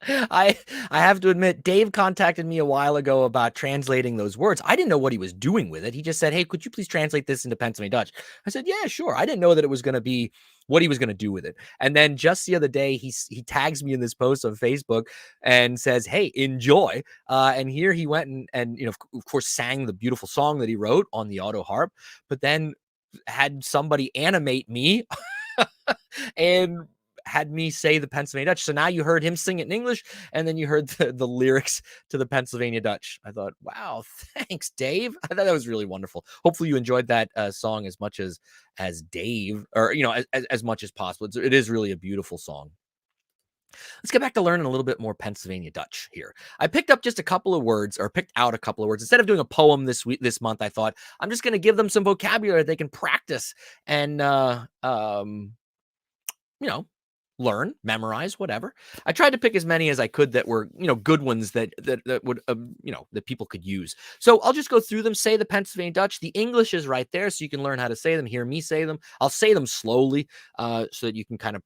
I have to admit, Dave contacted me a while ago about translating those words. I didn't know what he was doing with it. He just said, "Hey, could you please translate this into Pennsylvania Dutch?" I said, "Yeah, sure." I didn't know that it was going to be what he was going to do with it. And then just the other day, he tags me in this post on Facebook and says, "Hey, enjoy." And here he went and of course sang the beautiful song that he wrote on the auto harp, but then had somebody animate me and had me say the Pennsylvania Dutch. So now you heard him sing it in English, and then you heard the lyrics to the Pennsylvania Dutch. I thought, wow, thanks, Dave. I thought that was really wonderful. Hopefully you enjoyed that song as much as Dave, or as much as possible. It is really a beautiful song. Let's get back to learning a little bit more Pennsylvania Dutch here. I picked up just a couple of words, or picked out a couple of words. Instead of doing a poem this month, I thought I'm just going to give them some vocabulary they can practice and learn, memorize, whatever. I tried to pick as many as I could that were, good ones that would, that people could use. So I'll just go through them, say the Pennsylvania Dutch. The English is right there, so you can learn how to say them, hear me say them. I'll say them slowly so that you can kind of,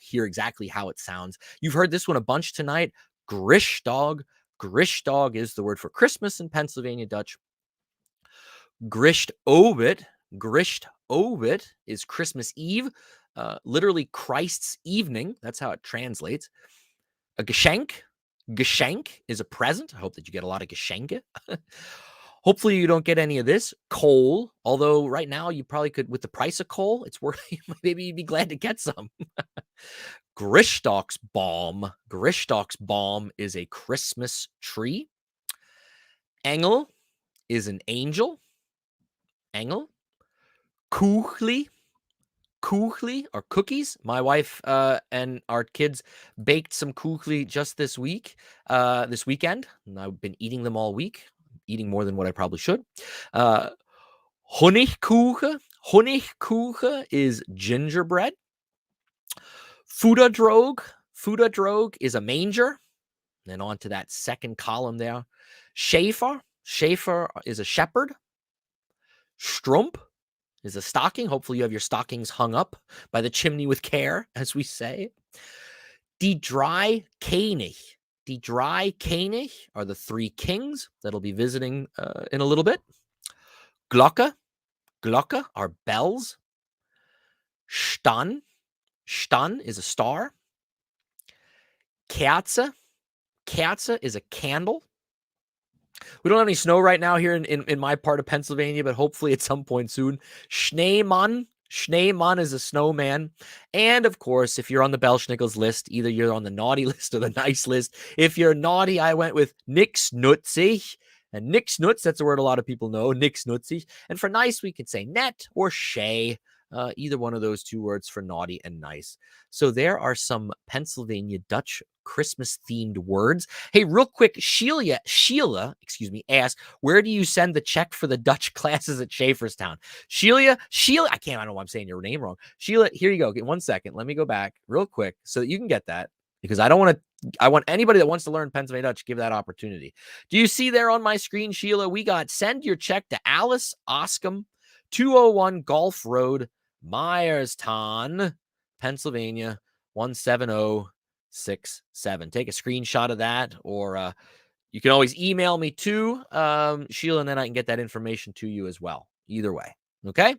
hear exactly how it sounds. You've heard this one a bunch tonight. Grischtdaag. Grischtdaag is the word for Christmas in Pennsylvania Dutch. Grischtdaags. Grischtdaags is Christmas Eve. Literally Christ's evening. That's how it translates. A Geschenk. Geschenk is a present. I hope that you get a lot of Geschenke. Hopefully you don't get any of this. Coal. Although right now you probably could, with the price of coal, it's worth, maybe you'd be glad to get some. Grischtdaags Baam. Grischtdaags Baam is a Christmas tree. Engel is an angel. Engel. Kuchli. Kuchli or cookies. My wife and our kids baked some kuchli just this weekend. And I've been eating them all week, eating more than what I probably should. Honigkuchen. Honigkuchen is gingerbread. Futerdroog. Futerdroog is a manger. Then on to that second column there. Shaffer. Shaffer is a shepherd. Strump is a stocking. Hopefully you have your stockings hung up by the chimney with care, as we say. Die drei König. Die drei König are the three kings that'll be visiting in a little bit. Glocke. Glocke are bells. Stern. Stern is a star. Kerze. Kerze is a candle. We don't have any snow right now here in my part of Pennsylvania, but hopefully at some point soon. Schneemann. Schneemann is a snowman. And of course, if you're on the Belschnickels list, either you're on the naughty list or the nice list. If you're naughty, I went with Nixnutzig. And Nixnutz, that's a word a lot of people know, Nixnutzig. And for nice, we could say net or shay. Either one of those two words for naughty and nice. So there are some Pennsylvania Dutch Christmas-themed words. Hey, real quick, Sheila, asked, where do you send the check for the Dutch classes at Schaefferstown? Sheila, I don't know why I'm saying your name wrong. Sheila, here you go. Get 1 second. Let me go back real quick so that you can get that, because I want anybody that wants to learn Pennsylvania Dutch, give that opportunity. Do you see there on my screen, Sheila? We got send your check to Alice Oscom, 201 Gulf Road, Myerstown, Pennsylvania, 17067. Take a screenshot of that, or you can always email me too, Sheila, and then I can get that information to you as well. Either way, okay?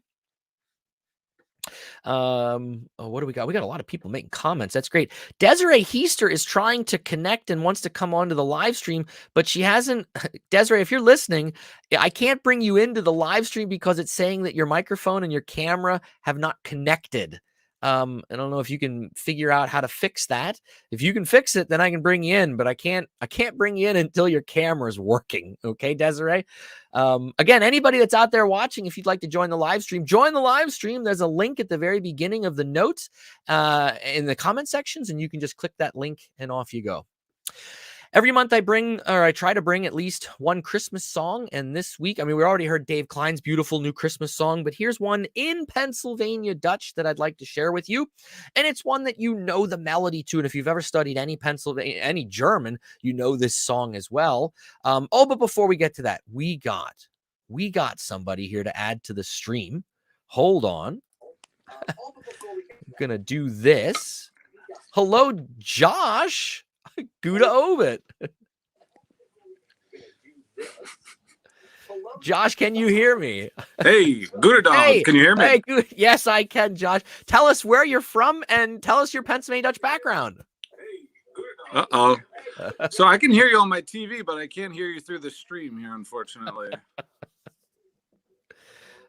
What do we got? We got a lot of people making comments. That's great. Desiree Heister is trying to connect and wants to come onto the live stream, but she hasn't. Desiree, if you're listening, I can't bring you into the live stream because it's saying that your microphone and your camera have not connected. I don't know if you can figure out how to fix that. If you can fix it, then I can bring you in, but I can't bring you in until your camera's working. Okay, Desiree? Again, anybody that's out there watching, if you'd like to join the live stream, join the live stream. There's a link at the very beginning of the notes in the comment sections, and you can just click that link and off you go. Every month I try to bring at least one Christmas song. And this week, we already heard Dave Klein's beautiful new Christmas song, but here's one in Pennsylvania Dutch that I'd like to share with you. And it's one that you know the melody to. And if you've ever studied any German, you know this song as well. But before we get to that, we got somebody here to add to the stream. Hold on. I'm going to do this. Hello, Josh. Gouda Obit. Josh, can you hear me? Hey, Gouda Dog, hey, can you hear me? Hey, yes, I can, Josh. Tell us where you're from and tell us your Pennsylvania Dutch background. Uh-oh. So I can hear you on my TV, but I can't hear you through the stream here, unfortunately.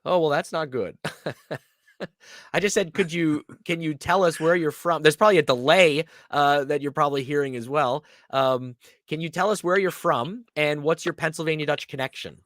Oh, well, that's not good. I just said, can you tell us where you're from? There's probably a delay that you're probably hearing as well. Can you tell us where you're from and what's your Pennsylvania Dutch connection?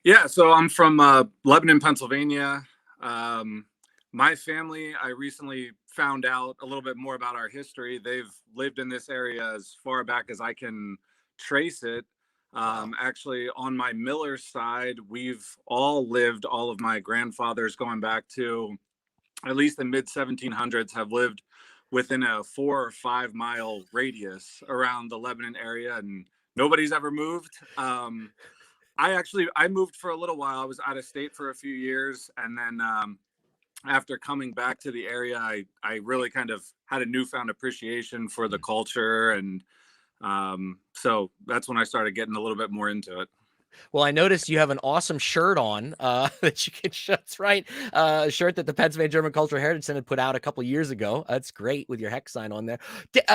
Yeah, so I'm from Lebanon, Pennsylvania. My family, I recently found out a little bit more about our history. They've lived in this area as far back as I can trace it. Actually, on my Miller side, we've all lived, all of my grandfathers going back to at least the mid 1700s have lived within a 4 or 5 mile radius around the Lebanon area, and nobody's ever moved. I moved for a little while. I was out of state for a few years, and then after coming back to the area, I really kind of had a newfound appreciation for the culture, and so that's when I started getting a little bit more into it. Well, I noticed you have an awesome shirt on that you can show. That's right. A shirt that the Pennsylvania German Cultural Heritage Center put out a couple years ago. That's great with your hex sign on there.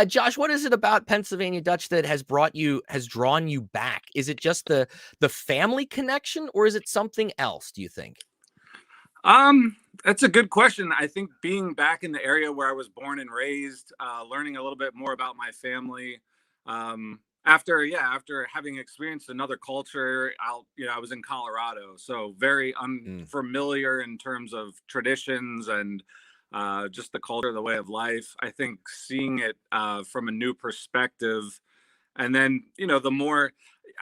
Josh, what is it about Pennsylvania Dutch that has drawn you back? Is it just the family connection, or is it something else, do you think? That's a good question. I think being back in the area where I was born and raised, learning a little bit more about my family, after having experienced another culture, I was in Colorado, so very unfamiliar in terms of traditions and just the culture, the way of life. I think seeing it from a new perspective, and then the more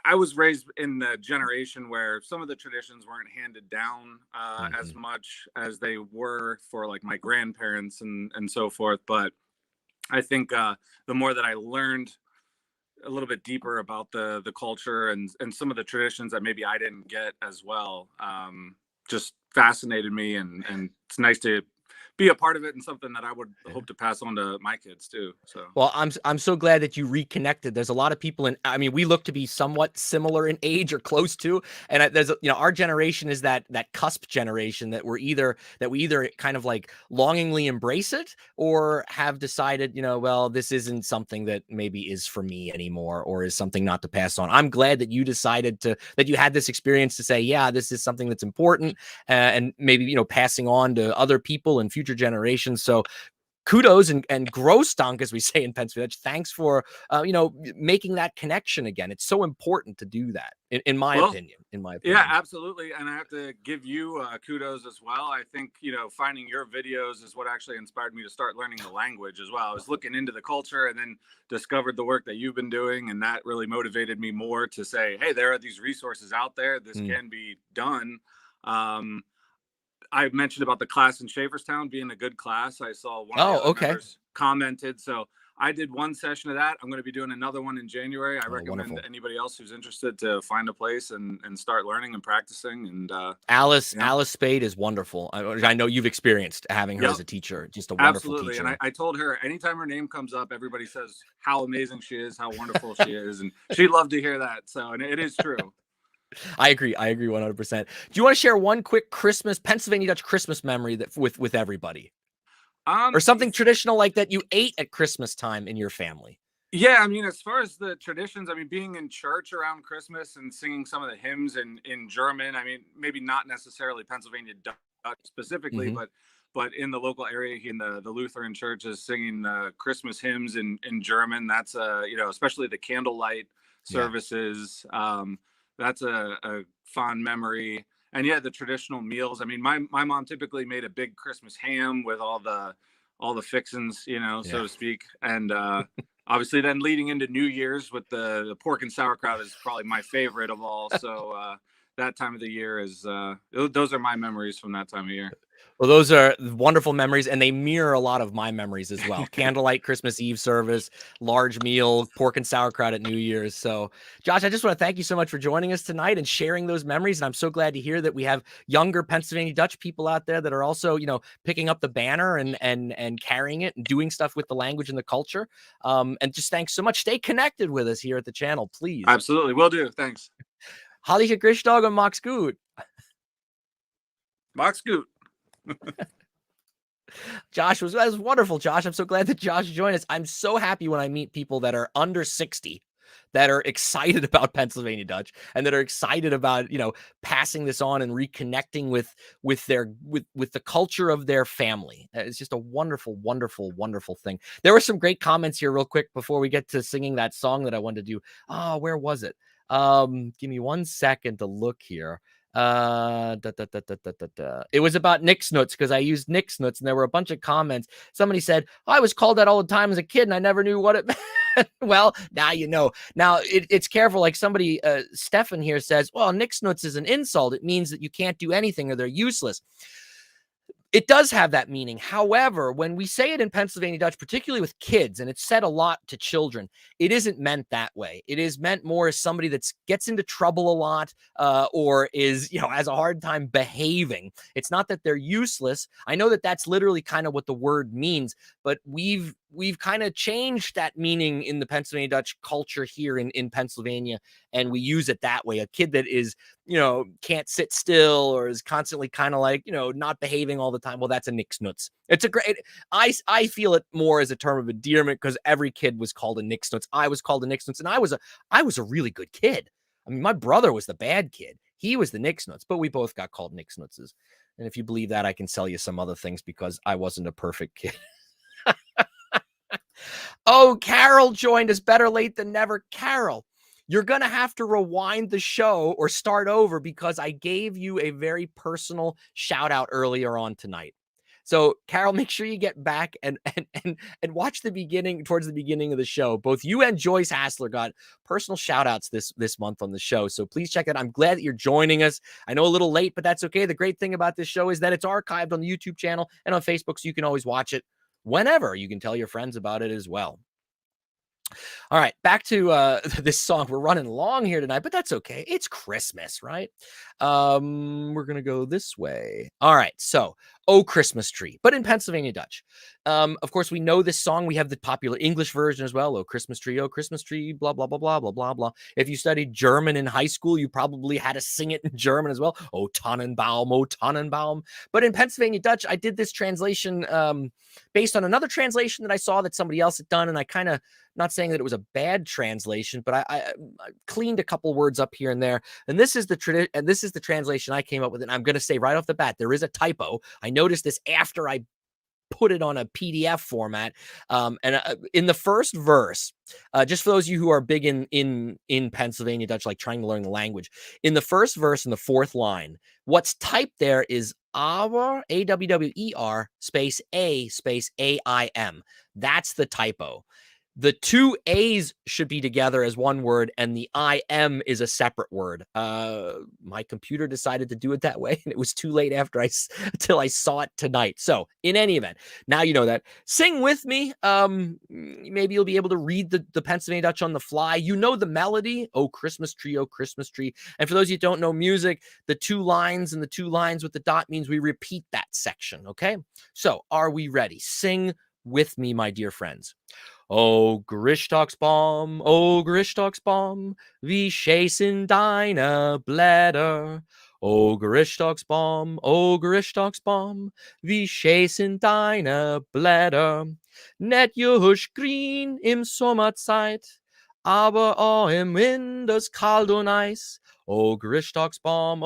I was raised in the generation where some of the traditions weren't handed down as much as they were for like my grandparents and so forth. But I think the more that I learned a little bit deeper about the culture and some of the traditions that maybe I didn't get as well, just fascinated me. And it's nice to be a part of it and something that I would hope to pass on to my kids too. So, well, I'm so glad that you reconnected. There's a lot of people I mean, we look to be somewhat similar in age or close to, and there's, our generation is that cusp generation that we either kind of like longingly embrace it or have decided, well, this isn't something that maybe is for me anymore, or is something not to pass on. I'm glad that you decided that you had this experience to say, yeah, this is something that's important, and maybe, passing on to other people and future generations. So kudos and Grischtdaags, as we say in Pennsylvania. Thanks for making that connection again. It's so important to do that, in my opinion. Yeah, absolutely. And I have to give you kudos as well. I think finding your videos is what actually inspired me to start learning the language as well. I was looking into the culture and then discovered the work that you've been doing, and that really motivated me more to say, hey, there are these resources out there. This can be done. I mentioned about the class in Schaefferstown being a good class. I saw one of the other members commented. So I did one session of that. I'm going to be doing another one in January. I recommend anybody else who's interested to find a place and start learning and practicing. And Alice Spade is wonderful. I know you've experienced having her as a teacher. Just a wonderful teacher. And I told her anytime her name comes up, everybody says how amazing she is, how wonderful she is. And she'd love to hear that. So, and it is true. I agree 100%. Do you want to share one quick Pennsylvania Dutch Christmas memory that with everybody? Or something traditional like that you ate at Christmas time in your family? Yeah, I mean, as far as the traditions, I mean, being in church around Christmas and singing some of the hymns in German, I mean, maybe not necessarily Pennsylvania Dutch specifically, but in the local area, in the Lutheran churches, singing Christmas hymns in German. That's especially the candlelight services. That's a fond memory. And yeah, the traditional meals. I mean, my mom typically made a big Christmas ham with all the fixins, so to speak. And obviously then leading into New Year's with the pork and sauerkraut is probably my favorite of all. So that time of the year is those are my memories from that time of year. Well, those are wonderful memories, and they mirror a lot of my memories as well. Candlelight Christmas Eve service, large meal, pork and sauerkraut at New Year's. So, Josh, I just want to thank you so much for joining us tonight and sharing those memories. And I'm so glad to hear that we have younger Pennsylvania Dutch people out there that are also, picking up the banner and carrying it and doing stuff with the language and the culture. And just thanks so much. Stay connected with us here at the channel, please. Absolutely. Will do. Thanks. Hallicher Grischtdaag and Max Gut. Max Gut. Josh that was wonderful, Josh. I'm so glad that Josh joined us. I'm so happy when I meet people that are under 60 that are excited about Pennsylvania Dutch and that are excited about, passing this on and reconnecting with the culture of their family. It's just a wonderful, wonderful, wonderful thing. There were some great comments here real quick before we get to singing that song that I wanted to do. Oh, where was it? Give me 1 second to look here. It was about Nixnuts because I used Nixnuts and there were a bunch of comments. Somebody said, I was called that all the time as a kid and I never knew what it meant. Well, now you know. Now it's careful. Like somebody, Stefan here says, well, Nixnuts is an insult. It means that you can't do anything or they're useless. It does have that meaning. However, when we say it in Pennsylvania Dutch, particularly with kids, and it's said a lot to children, it isn't meant that way. It is meant more as somebody that gets into trouble a lot or is, has a hard time behaving. It's not that they're useless. I know that that's literally kind of what the word means, but we've kind of changed that meaning in the Pennsylvania Dutch culture here in Pennsylvania, and we use it that way. A kid that is, can't sit still or is constantly kind of like, not behaving all the time. Well, that's a Nixnuts. It's a great, I feel it more as a term of endearment because every kid was called a Nixnuts. I was called a Nixnuts, and I was a really good kid. I mean, my brother was the bad kid. He was the Nixnuts, but we both got called Nixnutses. And if you believe that, I can sell you some other things because I wasn't a perfect kid. Oh, Carol joined us. Better late than never. Carol, you're going to have to rewind the show or start over because I gave you a very personal shout out earlier on tonight. So, Carol, make sure you get back and watch towards the beginning of the show. Both you and Joyce Hassler got personal shout outs this month on the show. So please check it. I'm glad that you're joining us. I know a little late, but that's okay. The great thing about this show is that it's archived on the YouTube channel and on Facebook, so you can always watch it whenever. You can tell your friends about it as well. All right, back to this song. We're running long here tonight, but that's okay. It's Christmas, right? We're gonna go this way. All right, so "Oh Christmas Tree," but in Pennsylvania Dutch. Of course, we know this song. We have the popular English version as well. "Oh Christmas Tree," blah blah blah blah blah blah blah. If you studied German in high school, you probably had to sing it in German as well. "Oh Tannenbaum, oh Tannenbaum." But in Pennsylvania Dutch, I did this translation based on another translation that I saw that somebody else had done, and I kind of, not saying that it was a bad translation, but I cleaned a couple words up here and there. And this is the translation I came up with. And I'm going to say right off the bat, there is a typo. I noticed this after I put it on a PDF format. In the first verse, just for those of you who are big in Pennsylvania Dutch, like trying to learn the language, in the first verse in the fourth line, what's typed there is AWR, AWWER space AIM. That's the typo. The two A's should be together as one word, and the IM is a separate word. My computer decided to do it that way, and it was too late until I saw it tonight. So, in any event, now you know that. Sing with me. Maybe you'll be able to read the Pennsylvania Dutch on the fly. You know the melody. Oh, Christmas tree, oh, Christmas tree. And for those of you who don't know music, the two lines and the two lines with the dot means we repeat that section, okay? So, are we ready? Sing with me, my dear friends. Oh, Grischtdaags Baam, oh, Grischtdaags Baam, wie schießen deine Blätter. Oh, Grischtdaags Baam, oh, Grischtdaags Baam, wie schießen deine Blätter. Net juhusch grün im Sommerzeit, aber auch im Winter kalt und eis. Oh, Grischtdaags Baam,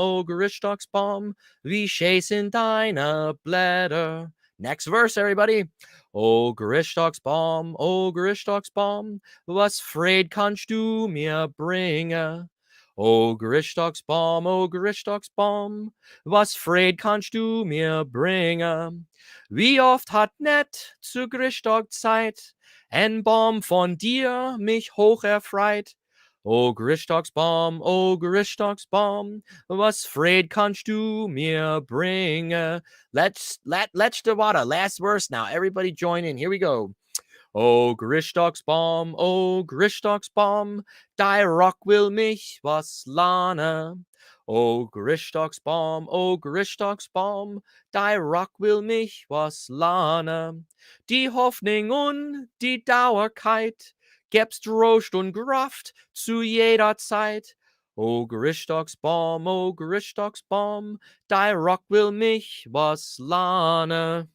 wie schießen deine Blätter. Next verse, everybody. Oh, Grischtdaags Baam, was Fred kannst du mir bringen? Oh, Grischtdaags Baam, was Fred kannst du mir bringen? Wie oft hat net zu Grischtdag Zeit ein Baum von dir mich hoch erfreut? Oh, Grischtdaags Baam, was Fred kannst du mir bringen? Let's the water. Last verse now. Everybody join in. Here we go. Oh, Grischtdaags Baam, die Rock will mich was lernen. Oh, Grischtdaags Baam, die Rock will mich was lernen. Die Hoffnung und die Dauerkeit gäbst Rost und Kraft zu jeder Zeit. Oh, Grischtdaags Baam, die Rock will mich was lernen.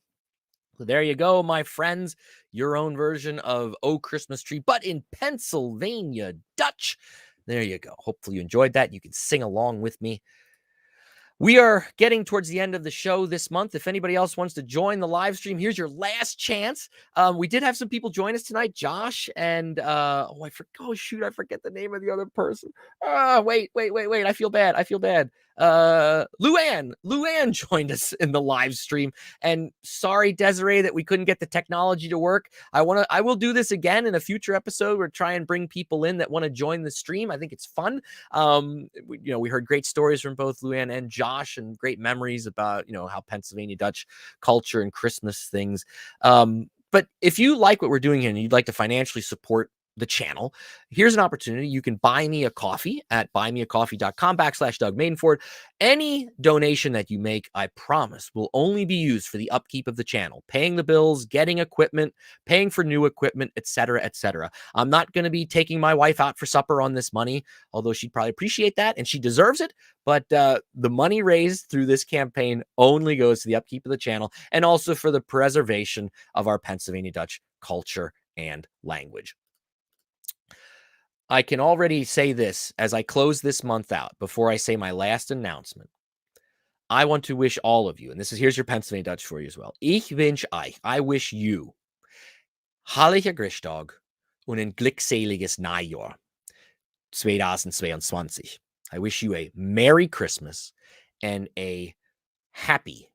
So there you go, my friends. Your own version of Oh Christmas Tree, but in Pennsylvania Dutch. There you go. Hopefully you enjoyed that. You can sing along with me. We are getting towards the end of the show this month. If anybody else wants to join the live stream, here's your last chance. We did have some people join us tonight, Josh, and I forget the name of the other person. Wait. I feel bad. Luann joined us in the live stream, and sorry, Desiree, that we couldn't get the technology to work. I will do this again in a future episode. We're trying to bring people in that want to join the stream. I think it's fun. We heard great stories from both Luann and Josh, and great memories about how Pennsylvania Dutch culture and Christmas things. But if you like what we're doing here and you'd like to financially support the channel, here's an opportunity. You can buy me a coffee at buymeacoffee.com/Doug Maidenford. Any donation that you make, I promise, will only be used for the upkeep of the channel, paying the bills, getting equipment, paying for new equipment, etc., etc. I'm not going to be taking my wife out for supper on this money, although she'd probably appreciate that, and she deserves it. But the money raised through this campaign only goes to the upkeep of the channel and also for the preservation of our Pennsylvania Dutch culture and language. I can already say this as I close this month out before I say my last announcement. I want to wish all of you, and here's your Pennsylvania Dutch for you as well. Ich wünsche euch, I wish you, Hallicher Grischtdaag und ein glückseliges Neujahr 2022. I wish you a Merry Christmas and a Happy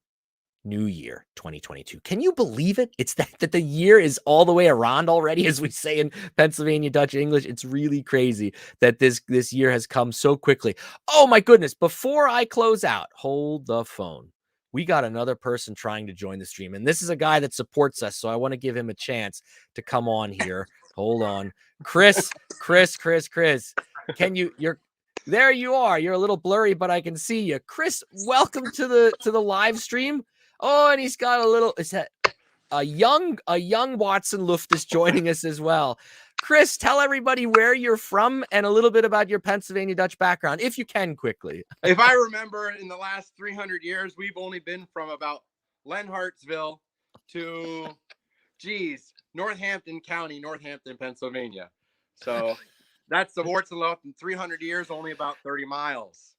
New Year 2022. Can you believe it? It's that the year is all the way around already, as we say in Pennsylvania Dutch English. It's really crazy that this year has come so quickly. Oh my goodness. Before I close out, hold the phone. We got another person trying to join the stream, and this is a guy that supports us, so I want to give him a chance to come on here. Hold on. Chris. Can you're there you are. You're a little blurry, but I can see you. Chris, welcome to the live stream. Oh, and he's got a little, is that a young Watson Luft is joining us as well. Chris, tell everybody where you're from and a little bit about your Pennsylvania Dutch background, if you can, quickly. If I remember, in the last 300 years, we've only been from about Lenhartsville to, Northampton County, Northampton, Pennsylvania. So that's the Wartzenlof in 300 years, only about 30 miles.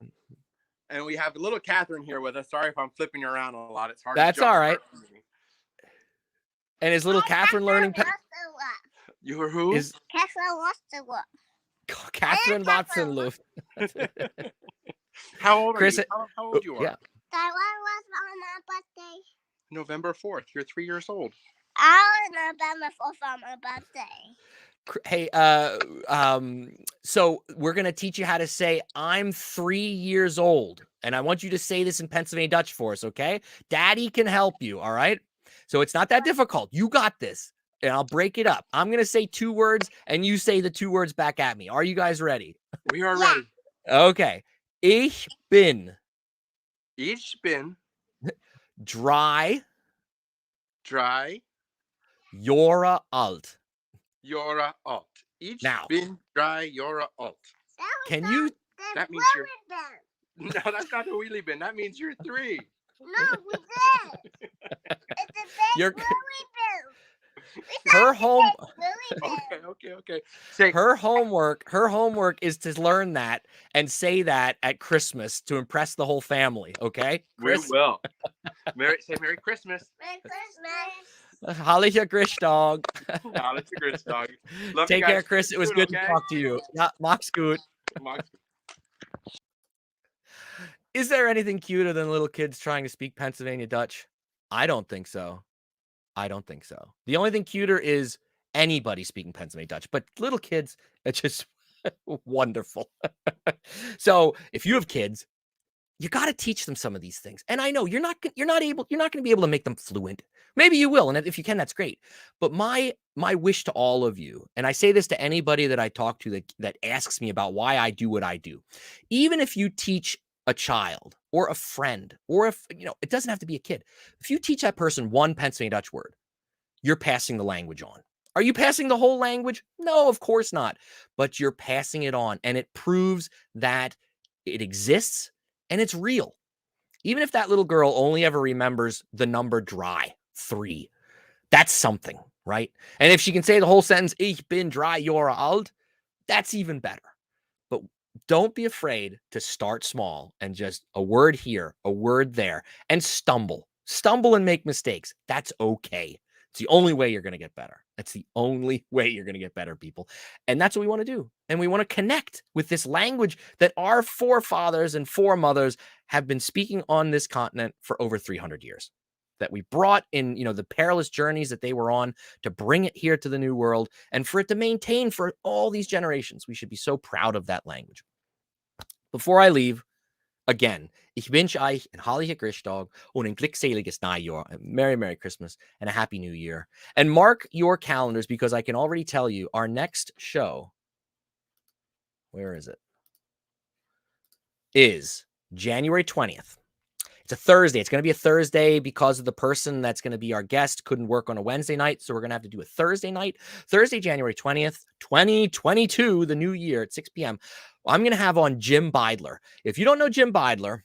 And we have little Catherine here with us. Sorry if I'm flipping you around a lot. It's hard. That's to all right. And is little Catherine learning? You are who? Is Catherine Watson Luft. How old Chris, are you? How old you are? Yeah. That one was on my birthday. November 4th. You're 3 years old. November 4th on my birthday. Hey, so we're going to teach you how to say, I'm 3 years old. And I want you to say this in Pennsylvania Dutch for us, okay? Daddy can help you, all right? So it's not that difficult. You got this. And I'll break it up. I'm going to say 2 words, and you say the 2 words back at me. Are you guys ready? We are ready. Okay. Ich bin. Ich bin. Dry. Jahre alt. Jahre alt. Ich Now. bin 3 Jahre alt. Can you? That means you're. No, that's not the wheelie bin. That means you're 3. No, we did. It's a big You're- Willy Boo. Her home. Okay. Say, Her homework is to learn that and say that at Christmas to impress the whole family. Okay. we Chris? will. Say Merry Christmas. Merry Christmas. Hallicher Grischtdaag. Now, that's a good dog. Love Take you care, guys. Chris. It was good to talk to you. Ja, mach's gut. Is there anything cuter than little kids trying to speak Pennsylvania Dutch? I don't think so. The only thing cuter is anybody speaking Pennsylvania Dutch, but little kids, it's just wonderful. So if you have kids, you got to teach them some of these things. And I know you're not going to be able to make them fluent. Maybe you will. And if you can, that's great. But my wish to all of you, and I say this to anybody that I talk to that asks me about why I do what I do, even if you teach a child or a friend, or if, it doesn't have to be a kid. If you teach that person one Pennsylvania Dutch word, you're passing the language on. Are you passing the whole language? No, of course not. But you're passing it on, and it proves that it exists and it's real. Even if that little girl only ever remembers the number 3, that's something, right? And if she can say the whole sentence, Ich bin 3 Jahre alt, that's even better. But don't be afraid to start small and just a word here, a word there, and stumble and make mistakes. That's okay. It's the only way you're going to get better. That's the only way you're going to get better, people. And that's what we want to do. And we want to connect with this language that our forefathers and foremothers have been speaking on this continent for over 300 years. That we brought in, the perilous journeys that they were on to bring it here to the New World and for it to maintain for all these generations. We should be so proud of that language. Before I leave, again, ich wünsche euch ein Hallicher Grischtdaag und ein glückseliges Neujahr. Merry, Merry Christmas and a Happy New Year. And mark your calendars because I can already tell you our next show, where is it? Is January 20th. It's a Thursday. It's going to be a Thursday because of the person that's going to be our guest couldn't work on a Wednesday night. So we're going to have to do a Thursday night. Thursday, January 20th, 2022, the new year at 6 p.m. I'm going to have on Jim Beidler. If you don't know Jim Beidler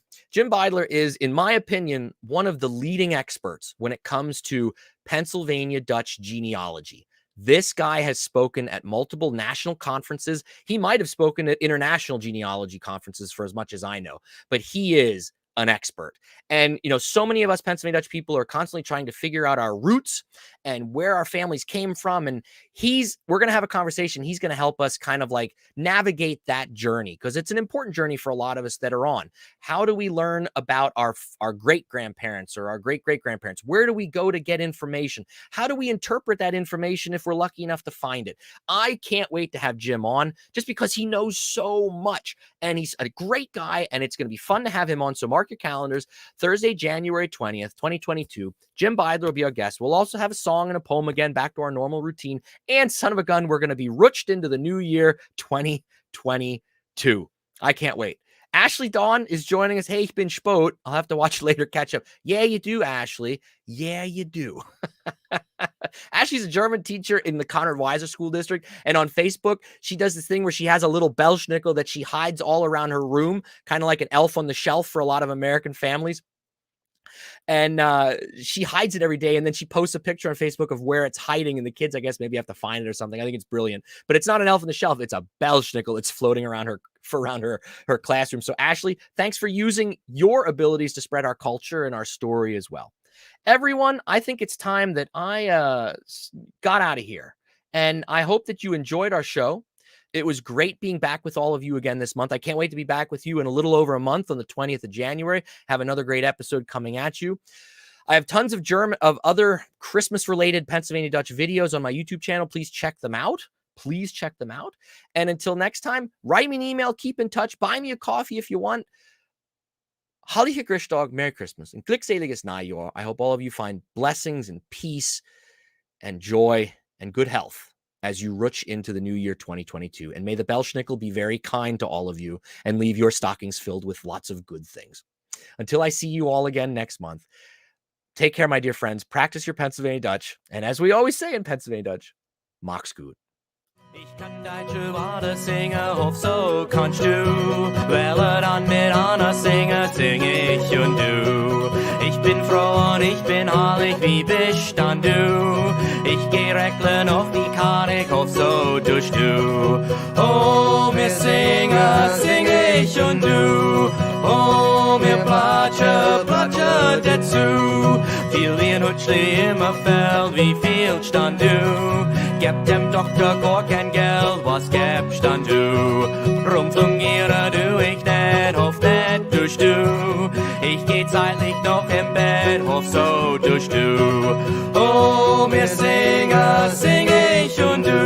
is, in my opinion, one of the leading experts when it comes to Pennsylvania Dutch genealogy. This guy has spoken at multiple national conferences. He might have spoken at international genealogy conferences for as much as I know, but he is an expert. And, so many of us Pennsylvania Dutch people are constantly trying to figure out our roots and where our families came from. And we're going to have a conversation. He's going to help us kind of like navigate that journey because it's an important journey for a lot of us that are on. How do we learn about our great-grandparents or our great-great-grandparents? Where do we go to get information? How do we interpret that information if we're lucky enough to find it? I can't wait to have Jim on just because he knows so much and he's a great guy and it's going to be fun to have him on. So mark your calendars. Thursday, January 20th, 2022. Jim Beidler will be our guest. We'll also have a song song and a poem again, back to our normal routine. And son of a gun, we're going to be ruched into the new year 2022. I can't wait. Ashley Dawn is joining us. Hey, ich bin Spot. I'll have to watch later, catch up. Yeah, you do, Ashley. Yeah, you do. Ashley's a German teacher in the Conrad Weiser School District. And on Facebook, she does this thing where she has a little Belschnickel that she hides all around her room, kind of like an elf on the shelf for a lot of American families. And she hides it every day, and then she posts a picture on Facebook of where it's hiding, and the kids, I guess, maybe have to find it or something. I think it's brilliant. But it's not an elf on the shelf. It's a Belschnickel. It's floating around her classroom. So, Ashley, thanks for using your abilities to spread our culture and our story as well. Everyone, I think it's time that I got out of here. And I hope that you enjoyed our show. It was great being back with all of you again this month. I can't wait to be back with you in a little over a month on the 20th of January. Have another great episode coming at you. I have tons of other Christmas-related Pennsylvania Dutch videos on my YouTube channel. Please check them out. Please check them out. And until next time, write me an email, keep in touch, buy me a coffee if you want. Hallicher Grischtdaag, Merry Christmas, and glückseliges Neujahr. I hope all of you find blessings and peace and joy and good health as you rush into the new year 2022. And may the Belschnickel be very kind to all of you and leave your stockings filled with lots of good things. Until I see you all again next month, take care, my dear friends. Practice your Pennsylvania Dutch. And as we always say in Pennsylvania Dutch, mach's gut. Ich kann deutsche Worte singen, hoff so kannst du. Welle dann mit Anna singen, sing ich und du. Ich bin froh und ich bin herrlich, wie bist dann du? Ich geh recklen auf die Karte, ich hoff so tust du. Oh, wir singen, sing ich und du. Oh, mir platsche dazu. Viel wie ein Hutschli im Feld, wie viel stand du? Gib dem Doktor gar kein Geld, was gibst dann du? Rumfungiere du ich nicht, hoff nicht tust du. Ich geh zeitlich noch im Bett, hoff so tust du. Oh, mir singen, sing ich und du.